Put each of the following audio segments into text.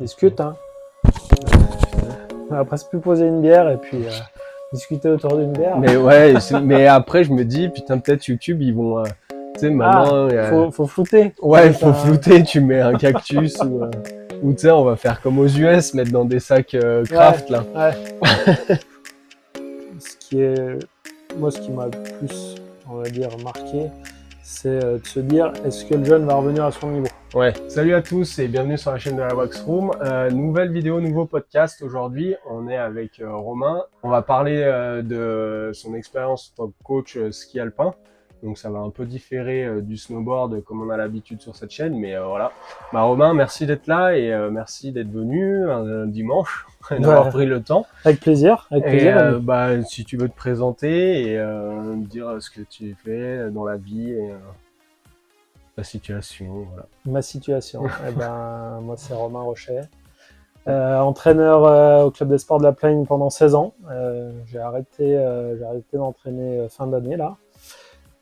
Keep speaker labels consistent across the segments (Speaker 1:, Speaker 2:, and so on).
Speaker 1: discute, hein. On va presque plus poser une bière et puis discuter autour d'une bière.
Speaker 2: Mais ouais, mais après je me dis, putain, peut-être YouTube, ils vont... tu sais, maintenant...
Speaker 1: faut flouter.
Speaker 2: Ouais, il faut flouter, tu mets un cactus ou tu sais, on va faire comme aux US, mettre dans des sacs craft, là.
Speaker 1: Ouais. Moi, ce qui m'a le plus, on va dire, marqué, c'est de se dire, est-ce que le jeune va revenir à son niveau?
Speaker 2: Ouais, salut à tous et bienvenue sur la chaîne de la Wax Room. Nouvelle vidéo, nouveau podcast. Aujourd'hui, on est avec Romain. On va parler de son expérience en tant que coach ski alpin. Donc ça va un peu différer du snowboard comme on a l'habitude sur cette chaîne, mais voilà. Bah Romain, merci d'être là et merci d'être venu un dimanche et d'avoir pris le temps.
Speaker 1: Avec plaisir, avec plaisir.
Speaker 2: Et bah si tu veux te présenter et me dire ce que tu fais dans la vie et ta situation, voilà.
Speaker 1: Ma situation. Eh ben, moi, c'est Romain Rochet. Entraîneur au Club des Sports de la Plagne pendant 16 ans. J'ai arrêté d'entraîner fin d'année, là.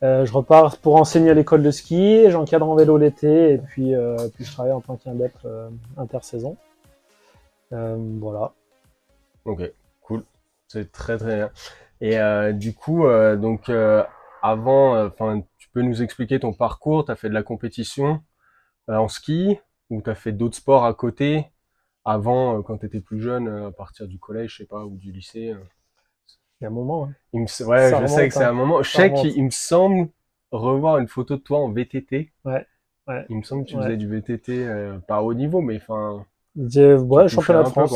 Speaker 1: Je repars pour enseigner à l'école de ski, j'encadre en vélo l'été, et puis je travaille en tant qu'indep intersaison. Voilà.
Speaker 2: Ok, cool. C'est très très bien. Et du coup, avant, enfin, tu peux nous expliquer ton parcours? Tu as fait de la compétition en ski ou tu as fait d'autres sports à côté avant, quand tu étais plus jeune, à partir du collège, je sais pas, ou du lycée?
Speaker 1: Il y a un moment, hein.
Speaker 2: Ouais,
Speaker 1: Ça
Speaker 2: je sais
Speaker 1: remonte,
Speaker 2: que c'est
Speaker 1: hein.
Speaker 2: un moment. Je
Speaker 1: Ça
Speaker 2: sais
Speaker 1: remonte.
Speaker 2: qu'il me semble revoir une photo de toi en VTT.
Speaker 1: Ouais, ouais,
Speaker 2: Il me semble que tu
Speaker 1: ouais.
Speaker 2: faisais du VTT, pas à haut niveau, mais enfin, tu
Speaker 1: Ouais,
Speaker 2: touchais
Speaker 1: championnat de
Speaker 2: un peu,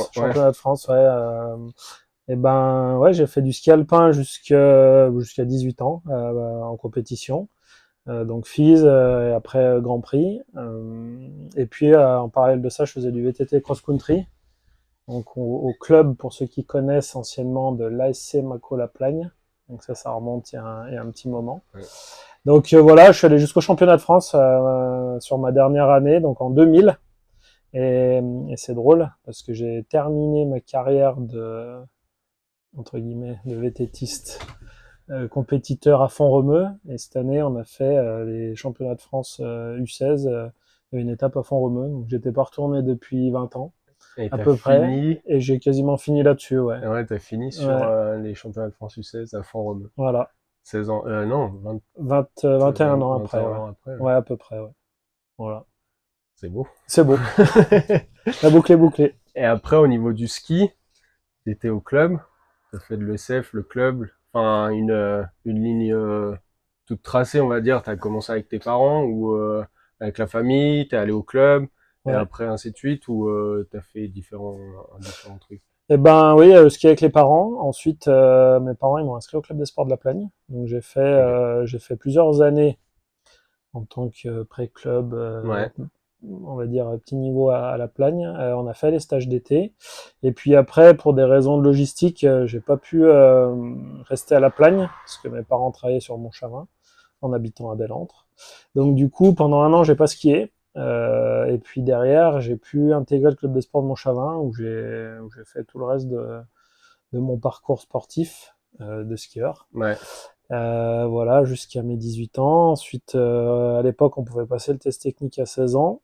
Speaker 1: France,
Speaker 2: quoi. Ouais.
Speaker 1: ouais. Et ben, ouais, j'ai fait du ski alpin jusqu'à 18 ans en compétition. Donc FIS, et après Grand Prix. Et puis en parallèle de ça, je faisais du VTT cross-country. Donc au club, pour ceux qui connaissent anciennement, de l'ASC Mako-La Plagne. Donc ça remonte il y a un petit moment.
Speaker 2: Ouais.
Speaker 1: Donc voilà, je suis allé jusqu'au championnat de France sur ma dernière année, donc en 2000. Et c'est drôle parce que j'ai terminé ma carrière entre guillemets, de VTTiste compétiteur à Font-Romeu. Et cette année, on a fait les championnats de France U16. Il y avait une étape à Font-Romeu. Donc j'étais pas retourné depuis 20 ans,
Speaker 2: Et
Speaker 1: à
Speaker 2: t'as
Speaker 1: peu près.
Speaker 2: fini.
Speaker 1: Et j'ai quasiment fini là-dessus, ouais.
Speaker 2: Ouais, t'as fini sur
Speaker 1: Ouais,
Speaker 2: les championnats de France U16 à Font-Romeu.
Speaker 1: voilà.
Speaker 2: 16 ans, non,
Speaker 1: 21 ans
Speaker 2: 21
Speaker 1: après, ouais.
Speaker 2: ans après.
Speaker 1: Ouais, à peu près, ouais. Voilà.
Speaker 2: C'est beau.
Speaker 1: C'est beau. La boucle est bouclée.
Speaker 2: Et après, au niveau du ski, t'étais au club, t'as fait de l'ESF, le club, enfin une ligne toute tracée, on va dire. T'as commencé avec tes parents ou avec la famille, t'es allé au club, et
Speaker 1: Ouais.
Speaker 2: après ainsi de suite, ou t'as fait différents trucs.
Speaker 1: Eh ben oui, ski avec les parents. Ensuite, mes parents ils m'ont inscrit au club des sports de la Plagne. Donc
Speaker 2: Ok.
Speaker 1: j'ai fait plusieurs années en tant que pré-club,
Speaker 2: Ouais.
Speaker 1: on va dire petit niveau à la Plagne. On a fait les stages d'été. Et puis après, pour des raisons de logistique, j'ai pas pu rester à la Plagne parce que mes parents travaillaient sur Montchavin en habitant à Bellentre. Donc du coup, pendant un an, j'ai pas skié. Et puis derrière, j'ai pu intégrer le club des sports de Montchavin où j'ai fait tout le reste de mon parcours sportif de skieur.
Speaker 2: Ouais.
Speaker 1: Voilà, jusqu'à mes 18 ans. Ensuite, à l'époque, on pouvait passer le test technique à 16 ans.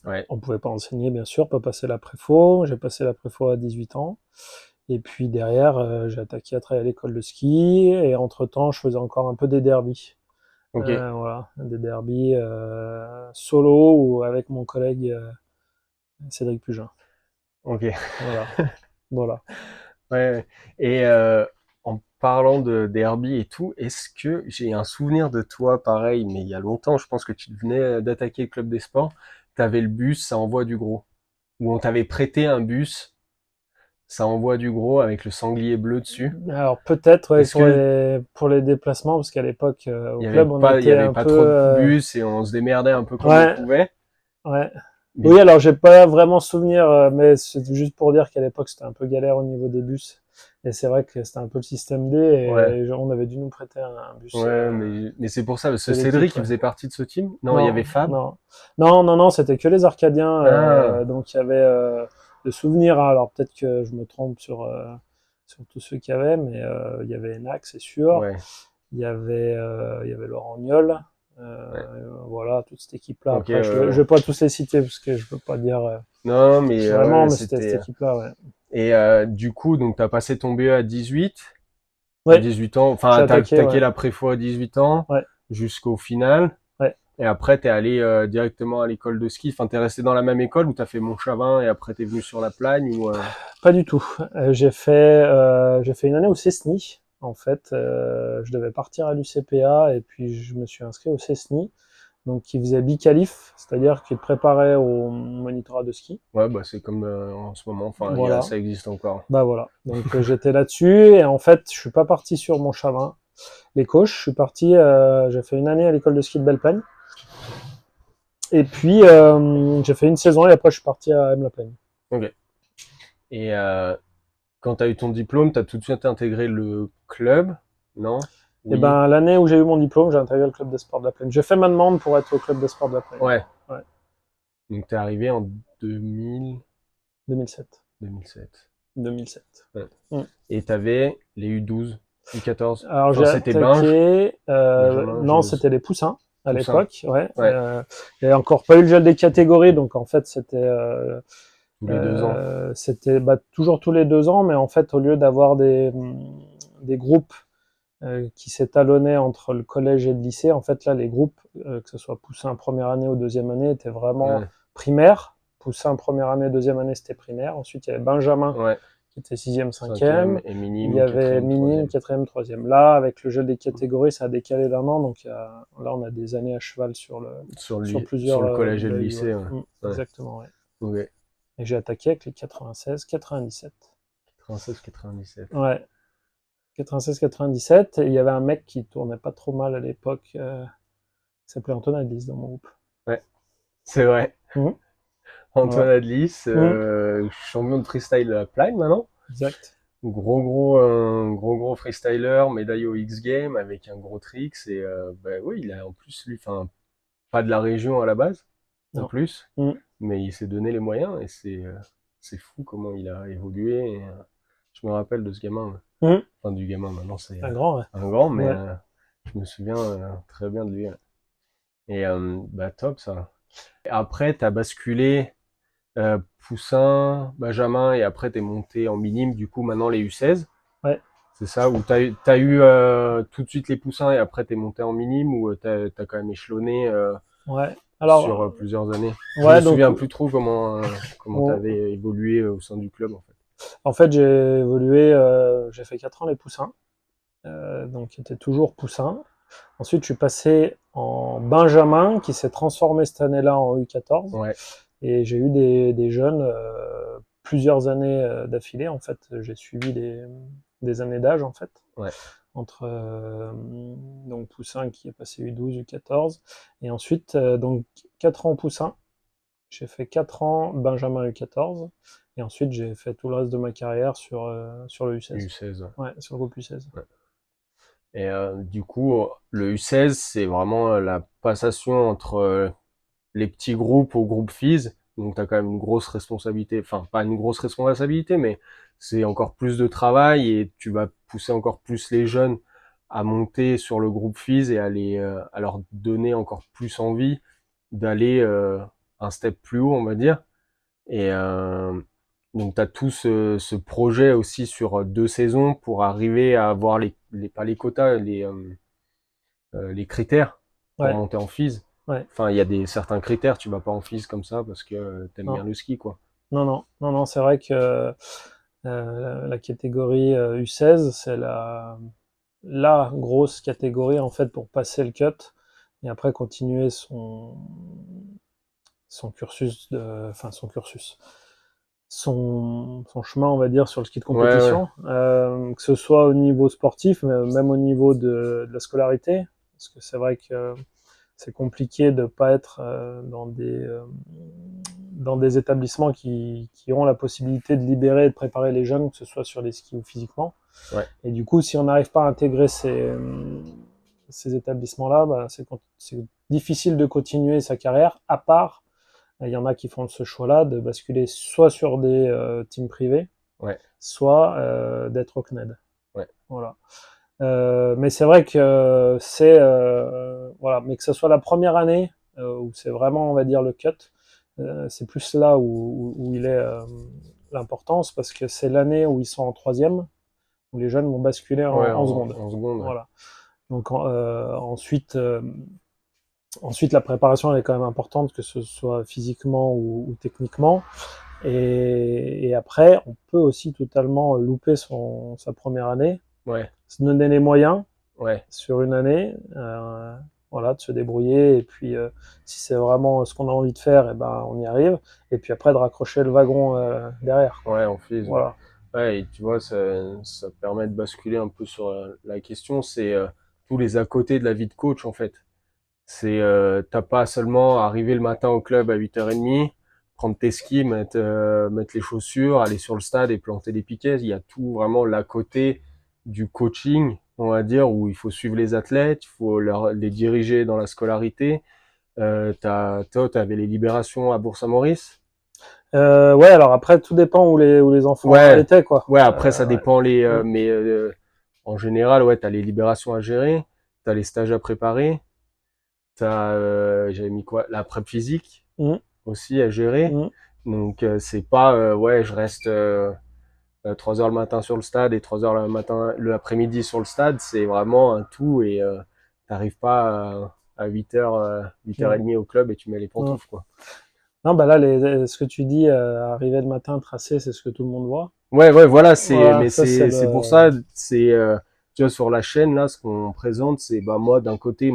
Speaker 2: Ouais.
Speaker 1: On pouvait pas enseigner, bien sûr, pas passer la préfo. J'ai passé la préfo à 18 ans. Et puis derrière, j'ai attaqué à travailler à l'école de ski. Et entre-temps, je faisais encore un peu des derbies.
Speaker 2: Ok.
Speaker 1: Voilà, des derbies solo ou avec mon collègue Cédric Pugin.
Speaker 2: Ok.
Speaker 1: Voilà, voilà.
Speaker 2: Ouais. Et en parlant de derby et tout, est-ce que j'ai un souvenir de toi pareil, mais il y a longtemps, je pense que tu venais d'attaquer le club des sports, t'avais le bus, ça envoie du gros. Ou on t'avait prêté un bus, ça envoie du gros avec le sanglier bleu dessus.
Speaker 1: Alors peut-être ouais,
Speaker 2: Est-ce que
Speaker 1: pour les déplacements, parce qu'à l'époque au
Speaker 2: il y avait
Speaker 1: club on
Speaker 2: pas, il y
Speaker 1: était
Speaker 2: avait
Speaker 1: un
Speaker 2: pas
Speaker 1: peu
Speaker 2: trop de bus et on se démerdait un peu comme on
Speaker 1: ouais,
Speaker 2: pouvait.
Speaker 1: ouais.
Speaker 2: Mais
Speaker 1: Oui, alors j'ai pas vraiment souvenir, mais c'est juste pour dire qu'à l'époque c'était un peu galère au niveau des bus. Et c'est vrai que c'était un peu le système D
Speaker 2: ouais,
Speaker 1: et on avait dû nous prêter un bus
Speaker 2: ouais, mais c'est pour ça, parce que
Speaker 1: de l'équipe.
Speaker 2: Cédric, il
Speaker 1: Ouais.
Speaker 2: faisait partie de ce team. Non, il y avait
Speaker 1: Non,
Speaker 2: Fab.
Speaker 1: non, non, c'était que les Arcadiens.
Speaker 2: Ah,
Speaker 1: Donc il y avait de souvenirs. Hein, alors peut-être que je me trompe sur tous ceux qu'il y avait, mais il y avait Enac, c'est sûr.
Speaker 2: ouais,
Speaker 1: Il y avait Laurent Niol, Voilà, toute cette équipe-là.
Speaker 2: Ok,
Speaker 1: Après, je vais pas tous les citer parce que je peux pas dire
Speaker 2: non, mais
Speaker 1: vraiment,
Speaker 2: ouais,
Speaker 1: mais c'était cette équipe-là, ouais.
Speaker 2: Et du coup, donc t'as passé ton BE à
Speaker 1: Ouais,
Speaker 2: 18 ans.
Speaker 1: j'ai
Speaker 2: Enfin, t'as
Speaker 1: attaqué,
Speaker 2: attaqué
Speaker 1: ouais.
Speaker 2: la préfo à 18 ans
Speaker 1: Ouais,
Speaker 2: jusqu'au final.
Speaker 1: ouais.
Speaker 2: Et après, t'es allé directement à l'école de ski. Enfin, t'es resté dans la même école ou t'as fait Montchavin et après t'es venu sur la Plagne ou
Speaker 1: Pas du tout. J'ai fait une année au CESNI. En fait, je devais partir à l'UCPA et puis je me suis inscrit au CESNI, donc qui faisait bicalif, c'est-à-dire qu'il préparait au monitorat de ski.
Speaker 2: ouais, bah c'est comme en ce moment. Enfin,
Speaker 1: Voilà.
Speaker 2: ça existe encore.
Speaker 1: Bah voilà. Donc j'étais là-dessus et en fait, je suis pas parti sur Montchavin, les Cauches. Je suis parti. J'ai fait une année à l'école de ski de Belleplagne. Et puis j'ai fait une saison et après je suis parti à M-la-Plagne.
Speaker 2: Ok. Et quand t'as eu ton diplôme, t'as tout de suite intégré le club, non?
Speaker 1: Et
Speaker 2: Oui.
Speaker 1: ben l'année où j'ai eu mon diplôme, j'ai intégré le club des sports de la Plaine. J'ai fait ma demande pour être au club des sports de la Plaine.
Speaker 2: Ouais.
Speaker 1: Ouais,
Speaker 2: Donc t'es arrivé en 2000,
Speaker 1: 2007.
Speaker 2: 2007.
Speaker 1: 2007.
Speaker 2: Ouais.
Speaker 1: Mm.
Speaker 2: Et t'avais les U12, U14.
Speaker 1: Alors
Speaker 2: Enfin,
Speaker 1: j'ai
Speaker 2: c'était Binge,
Speaker 1: attaqué.
Speaker 2: Benjamin,
Speaker 1: Non, c'était les poussins à
Speaker 2: Poussin.
Speaker 1: l'époque. Ouais.
Speaker 2: Ouais.
Speaker 1: Il n'y avait encore pas eu le gel des catégories, donc en fait
Speaker 2: Tous les 2 ans.
Speaker 1: c'était toujours tous les 2 ans, mais en fait au lieu d'avoir des groupes qui s'étalonnaient entre le collège et le lycée, en fait là les groupes, que ce soit poussin première année ou deuxième année, étaient vraiment
Speaker 2: Ouais.
Speaker 1: primaires. Poussin première année, deuxième année, c'était primaire. Ensuite il y avait Benjamin
Speaker 2: Ouais.
Speaker 1: qui était sixième,
Speaker 2: Cinquième
Speaker 1: cinquième.
Speaker 2: et
Speaker 1: Il y
Speaker 2: minime,
Speaker 1: avait
Speaker 2: quatrième,
Speaker 1: minime,
Speaker 2: troisième.
Speaker 1: quatrième, troisième. Là, avec le jeu des catégories, ça a décalé d'un an, donc là, on a des années à cheval sur
Speaker 2: Sur
Speaker 1: plusieurs
Speaker 2: le collège et le
Speaker 1: BU, ouais.
Speaker 2: lycée, ouais. Ouais.
Speaker 1: Exactement, ouais.
Speaker 2: Ok.
Speaker 1: Et j'ai attaqué avec les 96, 97.
Speaker 2: 96, 97.
Speaker 1: Ouais, 96, 97. Et il y avait un mec qui tournait pas trop mal à l'époque, qui s'appelait Antoine Adlis dans mon groupe.
Speaker 2: Ouais. C'est vrai.
Speaker 1: Mmh.
Speaker 2: Antoine
Speaker 1: Voilà.
Speaker 2: Adlis,
Speaker 1: Mmh.
Speaker 2: champion de freestyle à Plagne maintenant.
Speaker 1: Exact.
Speaker 2: Un gros freestyler, médaille au X Games avec un gros tricks et bah oui, il a en plus lui, enfin pas de la région à la base en
Speaker 1: Non.
Speaker 2: plus,
Speaker 1: Mmh.
Speaker 2: mais il s'est donné les moyens et c'est fou comment il a évolué. Et, je me rappelle de ce gamin,
Speaker 1: Mmh.
Speaker 2: enfin du gamin maintenant c'est
Speaker 1: Un grand, ouais.
Speaker 2: un grand, mais
Speaker 1: Ouais.
Speaker 2: je me souviens très bien de lui. Ouais. Et bah top ça. Et après t'as basculé Poussin, Benjamin, et après t'es monté en minime, du coup maintenant les U16.
Speaker 1: Ouais.
Speaker 2: C'est ça, où t'as eu tout de suite les poussins et après t'es monté en minime ou t'as quand même échelonné
Speaker 1: Ouais.
Speaker 2: sur
Speaker 1: Alors,
Speaker 2: plusieurs années. Je me
Speaker 1: ouais, donc,
Speaker 2: souviens plus trop comment
Speaker 1: on-
Speaker 2: t'avais évolué au sein du club en fait.
Speaker 1: en fait, j'ai évolué, j'ai fait 4 ans les poussins, donc qui était toujours poussin. Ensuite, je suis passé en Benjamin, qui s'est transformé cette année-là en U14.
Speaker 2: Ouais,
Speaker 1: Et j'ai eu des jeunes plusieurs années d'affilée. En fait, j'ai suivi des années d'âge, en fait,
Speaker 2: ouais,
Speaker 1: entre donc Poussin qui est passé U12, U14. Et ensuite, donc 4 ans Poussin. J'ai fait 4 ans Benjamin U14. Et ensuite, j'ai fait tout le reste de ma carrière sur le U16.
Speaker 2: U16. Ouais.
Speaker 1: Ouais, sur le groupe U16.
Speaker 2: Ouais. Et du coup, le U16, c'est vraiment la passation entre les petits groupes au groupe FIS. Donc t'as quand même une grosse responsabilité, enfin pas une grosse responsabilité, mais c'est encore plus de travail et tu vas pousser encore plus les jeunes à monter sur le groupe FIS et à leur donner encore plus envie d'aller un step plus haut, on va dire. Et donc tu as tout ce projet aussi sur 2 saisons pour arriver à avoir pas les quotas, les critères pour
Speaker 1: Ouais,
Speaker 2: monter en FIS.
Speaker 1: ouais.
Speaker 2: Enfin, il y a certains critères, tu vas pas en FIS comme ça parce que t'aimes bien
Speaker 1: Non,
Speaker 2: le ski, quoi.
Speaker 1: non, non, non, non, c'est vrai que la catégorie U16, c'est la grosse catégorie en fait pour passer le cut et après continuer son cursus enfin son chemin on va dire sur le ski de
Speaker 2: Ouais, ouais,
Speaker 1: compétition, que ce soit au niveau sportif mais même au niveau de la scolarité, parce que c'est vrai que c'est compliqué de pas être dans des établissements qui ont la possibilité de libérer et de préparer les jeunes, que ce soit sur les skis ou physiquement.
Speaker 2: ouais,
Speaker 1: Et du coup, si on n'arrive pas à intégrer ces établissements-là, bah, c'est difficile de continuer sa carrière, à part, il y en a qui font ce choix-là, de basculer soit sur des teams privés,
Speaker 2: ouais,
Speaker 1: soit d'être au CNED.
Speaker 2: ouais.
Speaker 1: Voilà. Mais c'est vrai que c'est voilà, mais que ce soit la première année où c'est vraiment, on va dire, le cut, c'est plus là où il est l'importance, parce que c'est l'année où ils sont en troisième, où les jeunes vont basculer
Speaker 2: Ouais,
Speaker 1: en seconde.
Speaker 2: en seconde. Ouais.
Speaker 1: Voilà. Donc ensuite la préparation elle est quand même importante, que ce soit physiquement ou techniquement. Et après, on peut aussi totalement louper sa première année,
Speaker 2: Ouais,
Speaker 1: se donner les moyens
Speaker 2: ouais.
Speaker 1: sur une année, voilà, de se débrouiller. Et puis, si c'est vraiment ce qu'on a envie de faire, et ben, on y arrive. Et puis après, de raccrocher le wagon derrière, quoi.
Speaker 2: Ouais, on fise.
Speaker 1: Voilà.
Speaker 2: Ouais, et tu vois, ça permet de basculer un peu sur la question, c'est tous les à côté de la vie de coach, en fait. C'est, t'as pas seulement arriver le matin au club à 8h30, prendre tes skis, mettre les chaussures, aller sur le stade et planter des piquets. Il y a tout vraiment l'à côté du coaching, on va dire, où il faut suivre les athlètes, il faut les diriger dans la scolarité. Toi, t'avais les libérations à Bourg-Saint-Maurice.
Speaker 1: Ouais, alors après, tout dépend où les enfants
Speaker 2: Ouais,
Speaker 1: étaient, quoi.
Speaker 2: ouais. Après, ça
Speaker 1: Ouais.
Speaker 2: dépend
Speaker 1: Mm,
Speaker 2: mais en général, ouais, t'as les libérations à gérer, t'as les stages à préparer, j'avais mis quoi, la prep physique
Speaker 1: mm,
Speaker 2: aussi à gérer.
Speaker 1: mm.
Speaker 2: Donc c'est pas, ouais, je reste 3 heures le matin sur le stade et 3 heures le matin, l'après-midi sur le stade. C'est vraiment un tout et t'arrives pas à 8h, 8h30 au club et tu mets les
Speaker 1: Mm.
Speaker 2: pantoufles, quoi.
Speaker 1: Non, bah là, ce que tu dis, arriver le matin tracé, c'est ce que tout le monde voit.
Speaker 2: Ouais, ouais, voilà,
Speaker 1: Voilà,
Speaker 2: mais
Speaker 1: ça c'est
Speaker 2: c'est pour
Speaker 1: le.
Speaker 2: ça, tu vois, sur la chaîne, là, ce qu'on présente, c'est, bah, moi, d'un côté,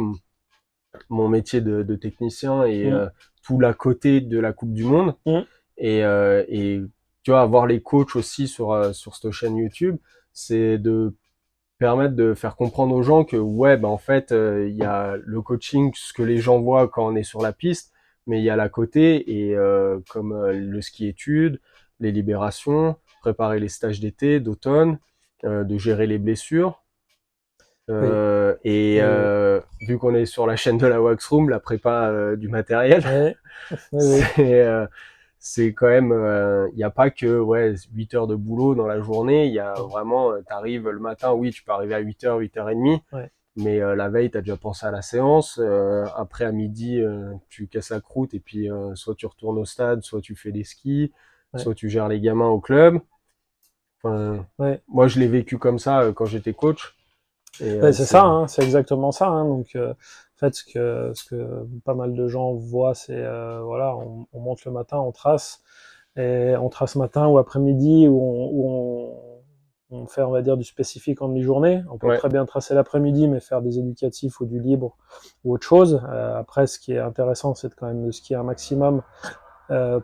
Speaker 2: mon métier de technicien et
Speaker 1: Mm,
Speaker 2: tout l'à côté de la Coupe du Monde.
Speaker 1: mm.
Speaker 2: Et tu vois, avoir les coachs aussi sur cette chaîne YouTube, c'est de permettre de faire comprendre aux gens que, ouais, bah, en fait, il y a le coaching, ce que les gens voient quand on est sur la piste, mais il y a l'à côté et comme le ski études, les libérations, préparer les stages d'été, d'automne, de gérer les blessures.
Speaker 1: Oui, oui, oui.
Speaker 2: Vu qu'on est sur la chaîne de la Wax Room, la prépa du matériel,
Speaker 1: Oui, oui, oui.
Speaker 2: c'est c'est quand même, il n'y a pas que ouais 8 heures de boulot dans la journée. Il y a
Speaker 1: Non,
Speaker 2: vraiment, t'arrives le matin, oui, tu peux arriver à 8h, 8h30,
Speaker 1: ouais,
Speaker 2: mais la veille, t'as déjà pensé à la séance. Après, à midi, tu casses la croûte et puis soit tu retournes au stade, soit tu fais des skis,
Speaker 1: ouais,
Speaker 2: soit tu gères les gamins au club. Enfin,
Speaker 1: ouais.
Speaker 2: moi, je l'ai vécu comme ça quand j'étais coach. Et
Speaker 1: Ouais, c'est
Speaker 2: c'est
Speaker 1: ça, hein, c'est exactement ça, hein. Donc, en fait, ce que pas mal de gens voient, c'est voilà, on monte le matin, on trace, et on trace matin ou après-midi, où on fait, on va dire, du spécifique en demi-journée. On peut
Speaker 2: ouais,
Speaker 1: très bien tracer l'après-midi, mais faire des éducatifs ou du libre ou autre chose. Après, ce qui est intéressant, c'est quand même de skier un maximum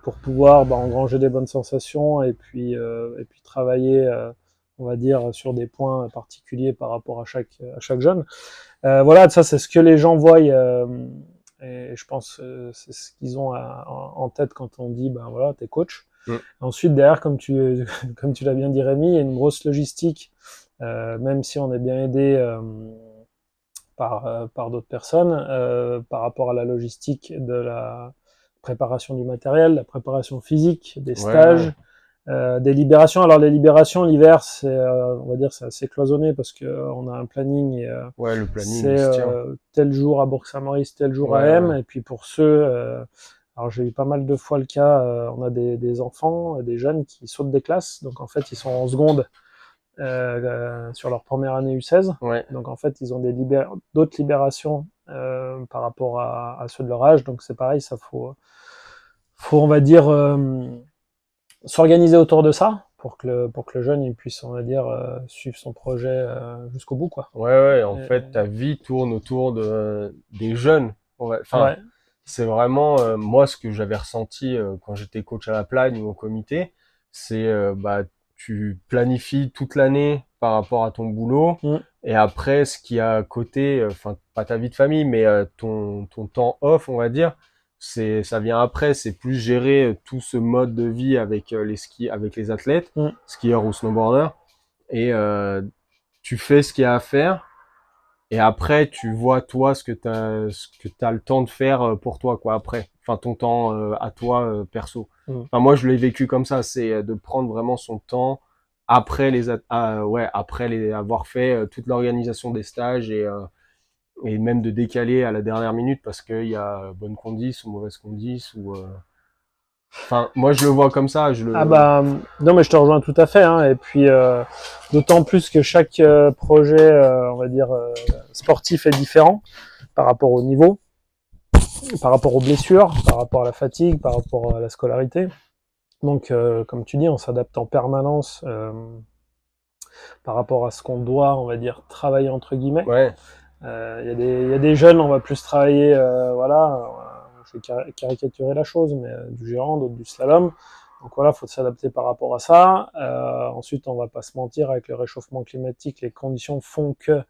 Speaker 1: pour pouvoir engranger des bonnes sensations et puis travailler, on va dire, sur des points particuliers par rapport à chaque jeune. Voilà, ça c'est ce que les gens voient, et je pense c'est ce qu'ils ont en tête quand on dit ben voilà, t'es coach.
Speaker 2: mm,
Speaker 1: Ensuite derrière, comme tu comme tu l'as bien dit Rémi, il y a une grosse logistique, même si on est bien aidé par d'autres personnes, par rapport à la logistique de la préparation du matériel, la préparation physique, des
Speaker 2: ouais, ouais,
Speaker 1: stages, des libérations. Alors les libérations, l'hiver, on va dire, c'est assez cloisonné parce que on a un planning et
Speaker 2: ouais, le planning,
Speaker 1: c'est
Speaker 2: il se tient.
Speaker 1: tel jour à Bourg-Saint-Maurice, tel jour à
Speaker 2: Ouais, ouais,
Speaker 1: M. Et puis pour ceux, alors j'ai eu pas mal de fois le cas, on a des enfants, des jeunes qui sautent des classes. Donc en fait, ils sont en seconde sur leur première année U16.
Speaker 2: ouais.
Speaker 1: Donc en fait, ils ont d'autres libérations par rapport à ceux de leur âge. Donc c'est pareil, ça faut on va dire s'organiser autour de ça pour que le jeune il puisse, on va dire, suivre son projet jusqu'au bout, quoi.
Speaker 2: Ouais, ouais, en
Speaker 1: Et-
Speaker 2: fait, ta vie tourne autour des jeunes. Enfin,
Speaker 1: ouais,
Speaker 2: c'est vraiment, moi, ce que j'avais ressenti quand j'étais coach à la Plagne ou au comité, c'est, bah, tu planifies toute l'année par rapport à ton boulot,
Speaker 1: mm,
Speaker 2: et après, ce qu'il y a à côté, enfin, pas ta vie de famille, mais ton temps off, on va dire, ça vient après, c'est plus gérer tout ce mode de vie avec les skis, avec les athlètes,
Speaker 1: mm,
Speaker 2: skieurs ou snowboarders, et tu fais ce qu'il y a à faire et après tu vois toi ce que t'as le temps de faire pour toi quoi après. Enfin ton temps à toi perso.
Speaker 1: mm,
Speaker 2: Enfin moi je l'ai vécu comme ça, c'est de prendre vraiment son temps après les avoir fait toute l'organisation des stages et même de décaler à la dernière minute parce qu'il y a bonne condition ou mauvaise condition ou enfin moi je le vois comme ça,
Speaker 1: Ah bah non mais je te rejoins tout à fait hein. Et puis d'autant plus que chaque projet on va dire sportif est différent par rapport au niveau, par rapport aux blessures, par rapport à la fatigue, par rapport à la scolarité. Donc comme tu dis, on s'adapte en permanence par rapport à ce qu'on doit, on va dire, travailler entre guillemets.
Speaker 2: ouais.
Speaker 1: Y a des jeunes, on va plus travailler, voilà, je vais caricaturer la chose, mais du géant, d'autres du slalom. Donc voilà, faut s'adapter par rapport à ça. Ensuite, on va pas se mentir, avec le réchauffement climatique, les conditions font que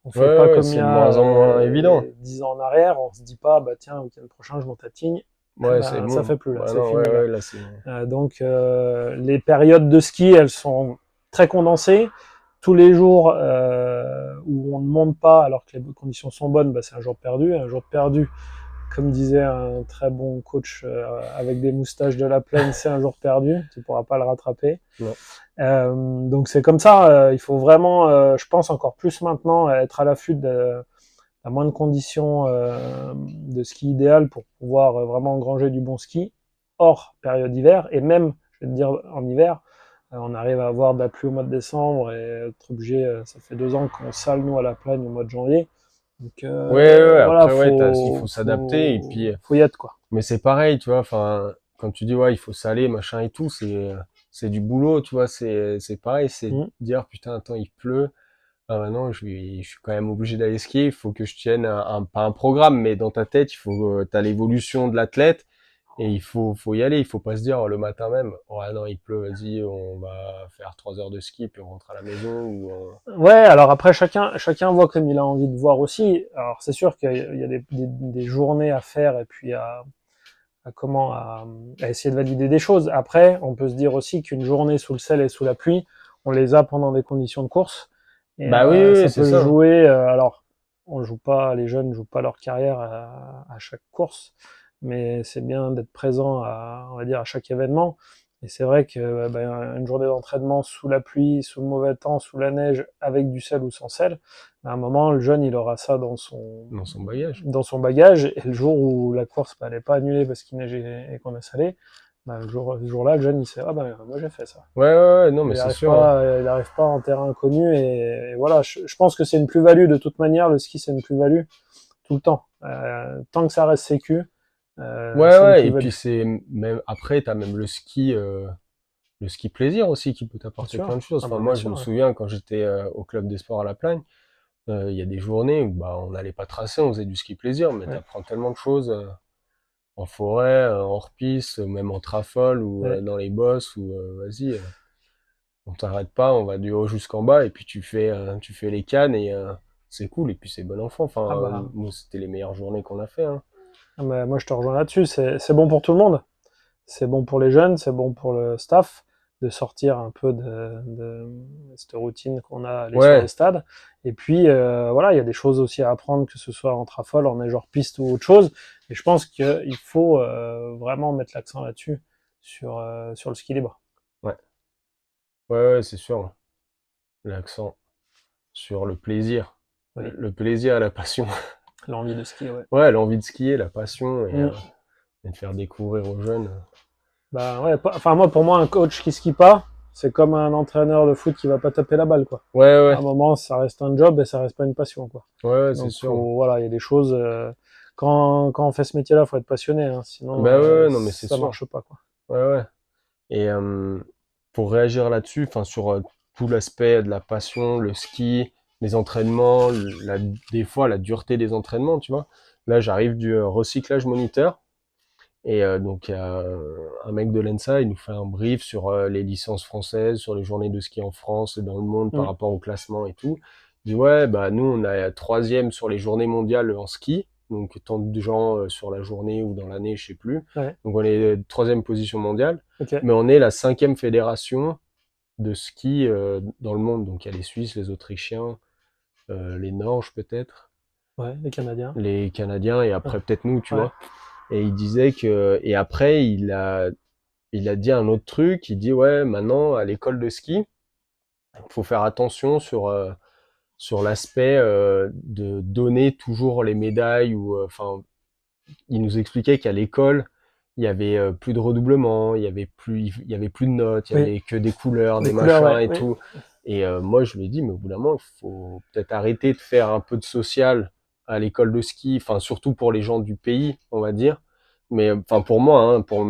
Speaker 1: on fait pas
Speaker 2: Ouais,
Speaker 1: comme il y
Speaker 2: c'est de
Speaker 1: a
Speaker 2: moins en moins évident.
Speaker 1: 10 ans en arrière. On se dit pas, bah tiens, le week-end prochain, je monte à Tignes. Eh
Speaker 2: Ouais, c'est
Speaker 1: ben, ça
Speaker 2: bon.
Speaker 1: fait plus là,
Speaker 2: Bah
Speaker 1: c'est
Speaker 2: non,
Speaker 1: fini
Speaker 2: ouais,
Speaker 1: là.
Speaker 2: ouais, là c'est.
Speaker 1: Donc les périodes de ski, elles sont très condensées. Tous les jours où on ne monte pas alors que les conditions sont bonnes, bah, c'est un jour perdu. Un jour perdu, comme disait un très bon coach avec des moustaches de la plaine, c'est un jour perdu. Tu ne pourras pas le rattraper.
Speaker 2: Non.
Speaker 1: Donc c'est comme ça. Il faut vraiment, je pense encore plus maintenant, être à l'affût de la moindre condition de ski idéal pour pouvoir vraiment engranger du bon ski hors période d'hiver. Et même, je vais te dire, en hiver, on arrive à avoir de la pluie au mois de décembre et être obligé, ça fait 2 ans qu'on sale nous à la plagne au mois de janvier. Donc
Speaker 2: Ouais, ouais, ouais,
Speaker 1: voilà,
Speaker 2: après ouais, il faut s'adapter et puis
Speaker 1: faut y être quoi.
Speaker 2: mais c'est pareil, tu vois, enfin quand tu dis ouais, il faut saler machin et tout, c'est du boulot, tu vois, c'est pareil, c'est
Speaker 1: Mm.
Speaker 2: dire putain attends, il pleut. Ah maintenant je suis quand même obligé d'aller skier, il faut que je tienne pas un programme mais dans ta tête, il faut t'as l'évolution de l'athlète. Et faut y aller, il faut pas se dire le matin même, oh ah non, il pleut, vas-y, on va faire 3 heures de ski, puis on rentre à la maison,
Speaker 1: Ouais, alors après chacun voit comme il a envie de voir aussi. Alors c'est sûr qu'il y a des journées à faire et puis à essayer de valider des choses. Après, on peut se dire aussi qu'une journée sous le sel et sous la pluie, on les a pendant des conditions de course. Et
Speaker 2: bah oui, oui,
Speaker 1: ça
Speaker 2: c'est
Speaker 1: peut
Speaker 2: ça.
Speaker 1: jouer. Alors, on joue pas, les jeunes jouent pas leur carrière à chaque course, mais c'est bien d'être présent on va dire, à chaque événement. Et c'est vrai que ben, une journée d'entraînement sous la pluie, sous le mauvais temps, sous la neige, avec du sel ou sans sel, à un moment, le jeune, il aura ça
Speaker 2: Dans son bagage.
Speaker 1: dans son bagage, et le jour où la course n'est pas annulée parce qu'il neigeait et qu'on a salé, bah, ce jour-là, le jeune, il sait, ah ben, moi j'ai fait ça.
Speaker 2: Ouais, ouais, ouais, non, mais c'est sûr, hein.
Speaker 1: Il arrive pas en terrain inconnu, et voilà, je pense que c'est une plus-value de toute manière, le ski c'est une plus-value tout le temps. Tant que ça reste sécu,
Speaker 2: Ouais,
Speaker 1: c'est une
Speaker 2: ouais, et puis
Speaker 1: plus-value.
Speaker 2: c'est même, après, t'as même le ski plaisir aussi qui peut
Speaker 1: Bien
Speaker 2: t'apporter plein
Speaker 1: sûr.
Speaker 2: de choses.
Speaker 1: Ah
Speaker 2: Enfin,
Speaker 1: bah bien
Speaker 2: moi, je
Speaker 1: sûr,
Speaker 2: me
Speaker 1: ouais.
Speaker 2: souviens quand j'étais au club des sports à la Plagne, il y a des journées où, bah, on n'allait pas tracer, on faisait du ski plaisir, mais
Speaker 1: Ouais,
Speaker 2: t'apprends tellement de choses, en forêt, en hors-piste, même en trafole ou
Speaker 1: ouais.
Speaker 2: dans les bosses ou vas-y, on t'arrête pas, on va du haut jusqu'en bas et puis tu fais les cannes et c'est cool et puis c'est bon enfant.
Speaker 1: Ah
Speaker 2: Enfin,
Speaker 1: bah,
Speaker 2: nous c'était les meilleures journées qu'on a fait. Hein.
Speaker 1: ah bah, moi je te rejoins là-dessus, c'est bon pour tout le monde. C'est bon pour les jeunes, c'est bon pour le staff de sortir un peu de cette routine qu'on a aller sur les
Speaker 2: Ouais,
Speaker 1: stades. Et puis voilà, il y a des choses aussi à apprendre, que ce soit en trafole, en nage hors piste ou autre chose. Et je pense qu'il faut vraiment mettre l'accent là-dessus, sur le ski libre.
Speaker 2: ouais, ouais, ouais, c'est sûr. L'accent sur le plaisir,
Speaker 1: Oui,
Speaker 2: le plaisir et la passion.
Speaker 1: l'envie de skier, ouais.
Speaker 2: Ouais, l'envie de skier, la passion
Speaker 1: Mm.
Speaker 2: et de faire découvrir aux jeunes.
Speaker 1: Bah ouais, enfin moi pour moi un coach qui skie pas, c'est comme un entraîneur de foot qui va pas taper la balle quoi.
Speaker 2: Ouais,
Speaker 1: À un
Speaker 2: ouais,
Speaker 1: moment ça reste un job et ça reste pas une passion quoi.
Speaker 2: ouais, ouais, c'est
Speaker 1: Donc
Speaker 2: sûr.
Speaker 1: voilà, il y a des choses. Quand on fait ce métier-là, faut être passionné, hein, sinon
Speaker 2: Bah ouais, ouais, non mais c'est
Speaker 1: ça
Speaker 2: sûr.
Speaker 1: marche pas quoi.
Speaker 2: Ouais, ouais. Et pour réagir là-dessus, enfin sur tout l'aspect de la passion, le ski, les entraînements, des fois la dureté des entraînements, tu vois. Là, j'arrive du recyclage moniteur et donc il y a un mec de l'ENSA, il nous fait un brief sur les licences françaises, sur les journées de ski en France et dans le monde par
Speaker 1: Mm.
Speaker 2: rapport au classement et tout. Il dit ouais, bah nous on a troisième sur les journées mondiales en ski, donc tant de gens sur la journée ou dans l'année, je sais plus.
Speaker 1: Ouais,
Speaker 2: Donc on est troisième position mondiale,
Speaker 1: ok.
Speaker 2: mais on est la cinquième fédération de ski dans le monde. Donc il y a les Suisses, les Autrichiens, les Norges peut-être,
Speaker 1: Ouais, les Canadiens.
Speaker 2: les Canadiens et
Speaker 1: Ouais,
Speaker 2: après peut-être nous, tu
Speaker 1: ouais.
Speaker 2: vois. Et il disait que et après il a dit un autre truc. Il dit ouais maintenant à l'école de ski faut faire attention sur l'aspect de donner toujours les médailles ou enfin il nous expliquait qu'à l'école il y avait plus de redoublement, il y avait plus de notes, il y
Speaker 1: Oui,
Speaker 2: avait que des couleurs,
Speaker 1: des
Speaker 2: des
Speaker 1: couleurs,
Speaker 2: machins
Speaker 1: ouais,
Speaker 2: et
Speaker 1: oui.
Speaker 2: tout. Et moi je lui ai dit mais au bout d'un moment il faut peut-être arrêter de faire un peu de social à l'école de ski, enfin surtout pour les gens du pays on va dire. Mais enfin pour moi, hein, pour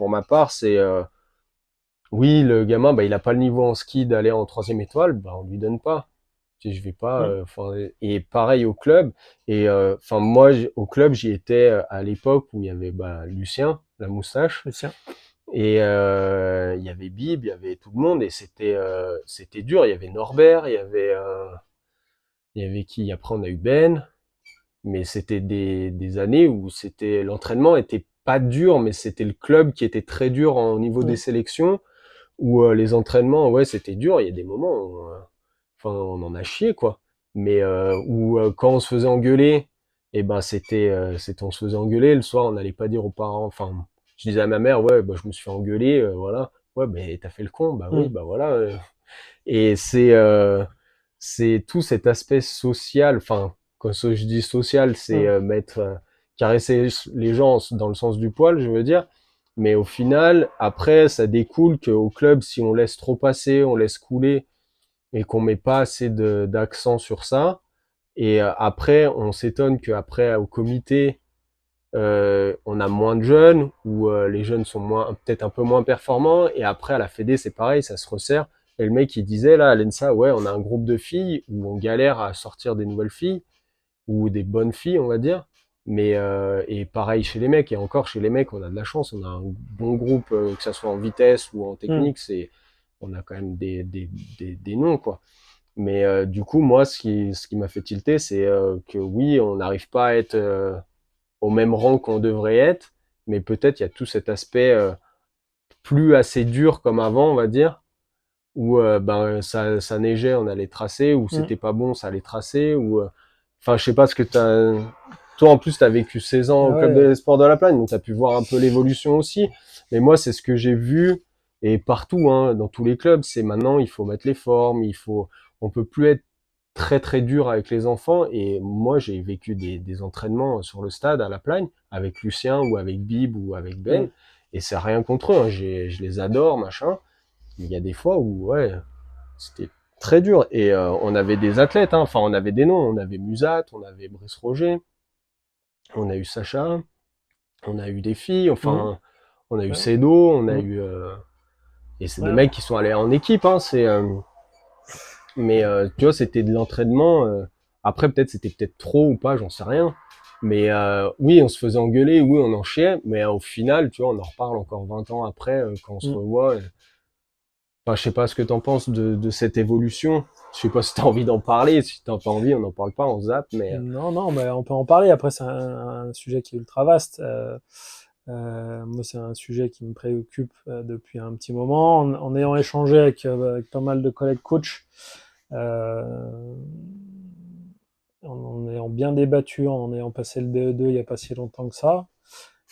Speaker 2: ma part, c'est oui, le gamin, bah, il a pas le niveau en ski d'aller en troisième étoile, bah, on lui donne pas. Tu sais, je vais pas.
Speaker 1: Mm.
Speaker 2: Enfin, et pareil au club. Et enfin moi, au club, j'y étais à l'époque où il y avait bah, Lucien, la moustache,
Speaker 1: Lucien.
Speaker 2: et il y avait Bib, il y avait tout le monde, et c'était dur. Il y avait Norbert, il y avait qui? Après, on a eu Ben. Mais c'était des années où c'était l'entraînement était pas dur, mais c'était le club qui était très dur au niveau des
Speaker 1: Mm.
Speaker 2: sélections où les entraînements, ouais, c'était dur. Il y a des moments où, enfin, on en a chié, quoi. Mais où quand on se faisait engueuler, et ben c'était, on se faisait engueuler le soir. On n'allait pas dire aux parents. Enfin, je disais à ma mère, ouais, bah, je me suis fait engueuler, voilà. Ouais, ben t'as fait le con, bah oui,
Speaker 1: Mm.
Speaker 2: bah voilà. Et c'est tout cet aspect social. Enfin, quand je dis social, c'est
Speaker 1: Mm.
Speaker 2: mettre caresser les gens dans le sens du poil, je veux dire. Mais au final, après, ça découle qu'au club, si on laisse trop passer, on laisse couler et qu'on met pas assez d'accent sur ça, et après, on s'étonne qu'après, au comité, on a moins de jeunes ou les jeunes sont moins, peut-être un peu moins performants. Et après, à la Fédé, c'est pareil, ça se resserre. Et le mec, il disait là, à l'ENSA, ouais, on a un groupe de filles où on galère à sortir des nouvelles filles ou des bonnes filles, on va dire. Mais et pareil chez les mecs, et encore chez les mecs, on a de la chance, on a un bon groupe, que ça soit en vitesse ou en
Speaker 1: Mm.
Speaker 2: technique, on a quand même des noms, quoi. Mais du coup, moi, ce qui m'a fait tilter, c'est que oui, on n'arrive pas à être au même rang qu'on devrait être, mais peut-être il y a tout cet aspect plus assez dur comme avant, on va dire, où ben ça neigeait, on allait tracer, ou
Speaker 1: Mm.
Speaker 2: c'était pas bon, ça allait tracer, ou enfin je sais pas ce que toi en plus t'as vécu 16 ans au
Speaker 1: Ah
Speaker 2: club
Speaker 1: ouais.
Speaker 2: des sports de la Plagne, donc t'as pu voir un peu l'évolution aussi. Mais moi c'est ce que j'ai vu et partout, hein, dans tous les clubs, c'est maintenant il faut mettre les formes, on peut plus être très très dur avec les enfants. Et moi j'ai vécu des entraînements sur le stade à la Plagne avec Lucien ou avec Bib ou avec Ben,
Speaker 1: Mm.
Speaker 2: et c'est rien contre eux, hein, je les adore machin. Mais il y a des fois où ouais c'était très dur. Et on avait des athlètes, hein. Enfin on avait des noms, on avait Musat, on avait Brice Roger, on a eu Sacha, on a eu des filles,
Speaker 1: Mm.
Speaker 2: enfin on a eu
Speaker 1: Ouais.
Speaker 2: Cedo, on a
Speaker 1: Mm.
Speaker 2: eu et c'est des
Speaker 1: Ouais.
Speaker 2: mecs qui sont allés en équipe, hein. Mais tu vois, c'était de l'entraînement. Après, peut-être c'était peut-être trop ou pas, j'en sais rien. Mais oui, on se faisait engueuler, oui, on en chiait. Mais au final, tu vois, on en reparle encore 20 ans après, quand on se
Speaker 1: Mm.
Speaker 2: revoit. Enfin, je sais pas ce que t'en penses de cette évolution. Je sais pas si t'as envie d'en parler. Si t'as pas envie, on n'en parle pas, on zappe. Mais
Speaker 1: Non, non, mais on peut en parler. Après, c'est un sujet qui est ultra vaste. Moi, c'est un sujet qui me préoccupe depuis un petit moment. En ayant échangé avec pas mal de collègues coachs, euh, en ayant bien débattu, en ayant passé le DE2 il n'y a pas si longtemps que ça.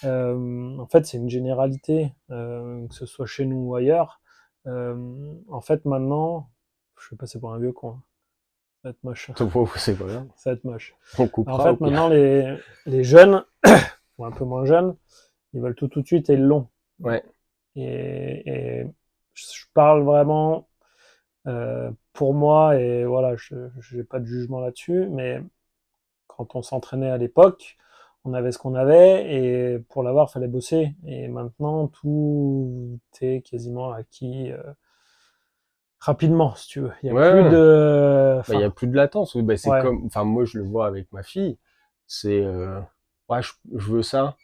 Speaker 1: En fait, c'est une généralité, que ce soit chez nous ou ailleurs. En fait, maintenant, je vais passer pour un vieux con, hein. Ça va être moche.
Speaker 2: c'est pas grave.
Speaker 1: Ça va être moche.
Speaker 2: On
Speaker 1: En
Speaker 2: coupera au
Speaker 1: fait, maintenant,
Speaker 2: pire.
Speaker 1: les jeunes, ou un peu moins jeunes, ils veulent tout de suite et ils l'ont.
Speaker 2: Ouais.
Speaker 1: Et je parle vraiment pour moi, et voilà, je n'ai pas de jugement là-dessus, mais quand on s'entraînait à l'époque, on avait ce qu'on avait, et pour l'avoir, fallait bosser. Et maintenant, tout est quasiment acquis rapidement, si tu veux. Il n'y a
Speaker 2: Ouais,
Speaker 1: plus
Speaker 2: ouais.
Speaker 1: de...
Speaker 2: Bah, il y a
Speaker 1: Enfin,
Speaker 2: plus de latence. Oui, bah, c'est
Speaker 1: ouais.
Speaker 2: comme, enfin, moi, je le vois avec ma fille. C'est, ouais, je veux ça.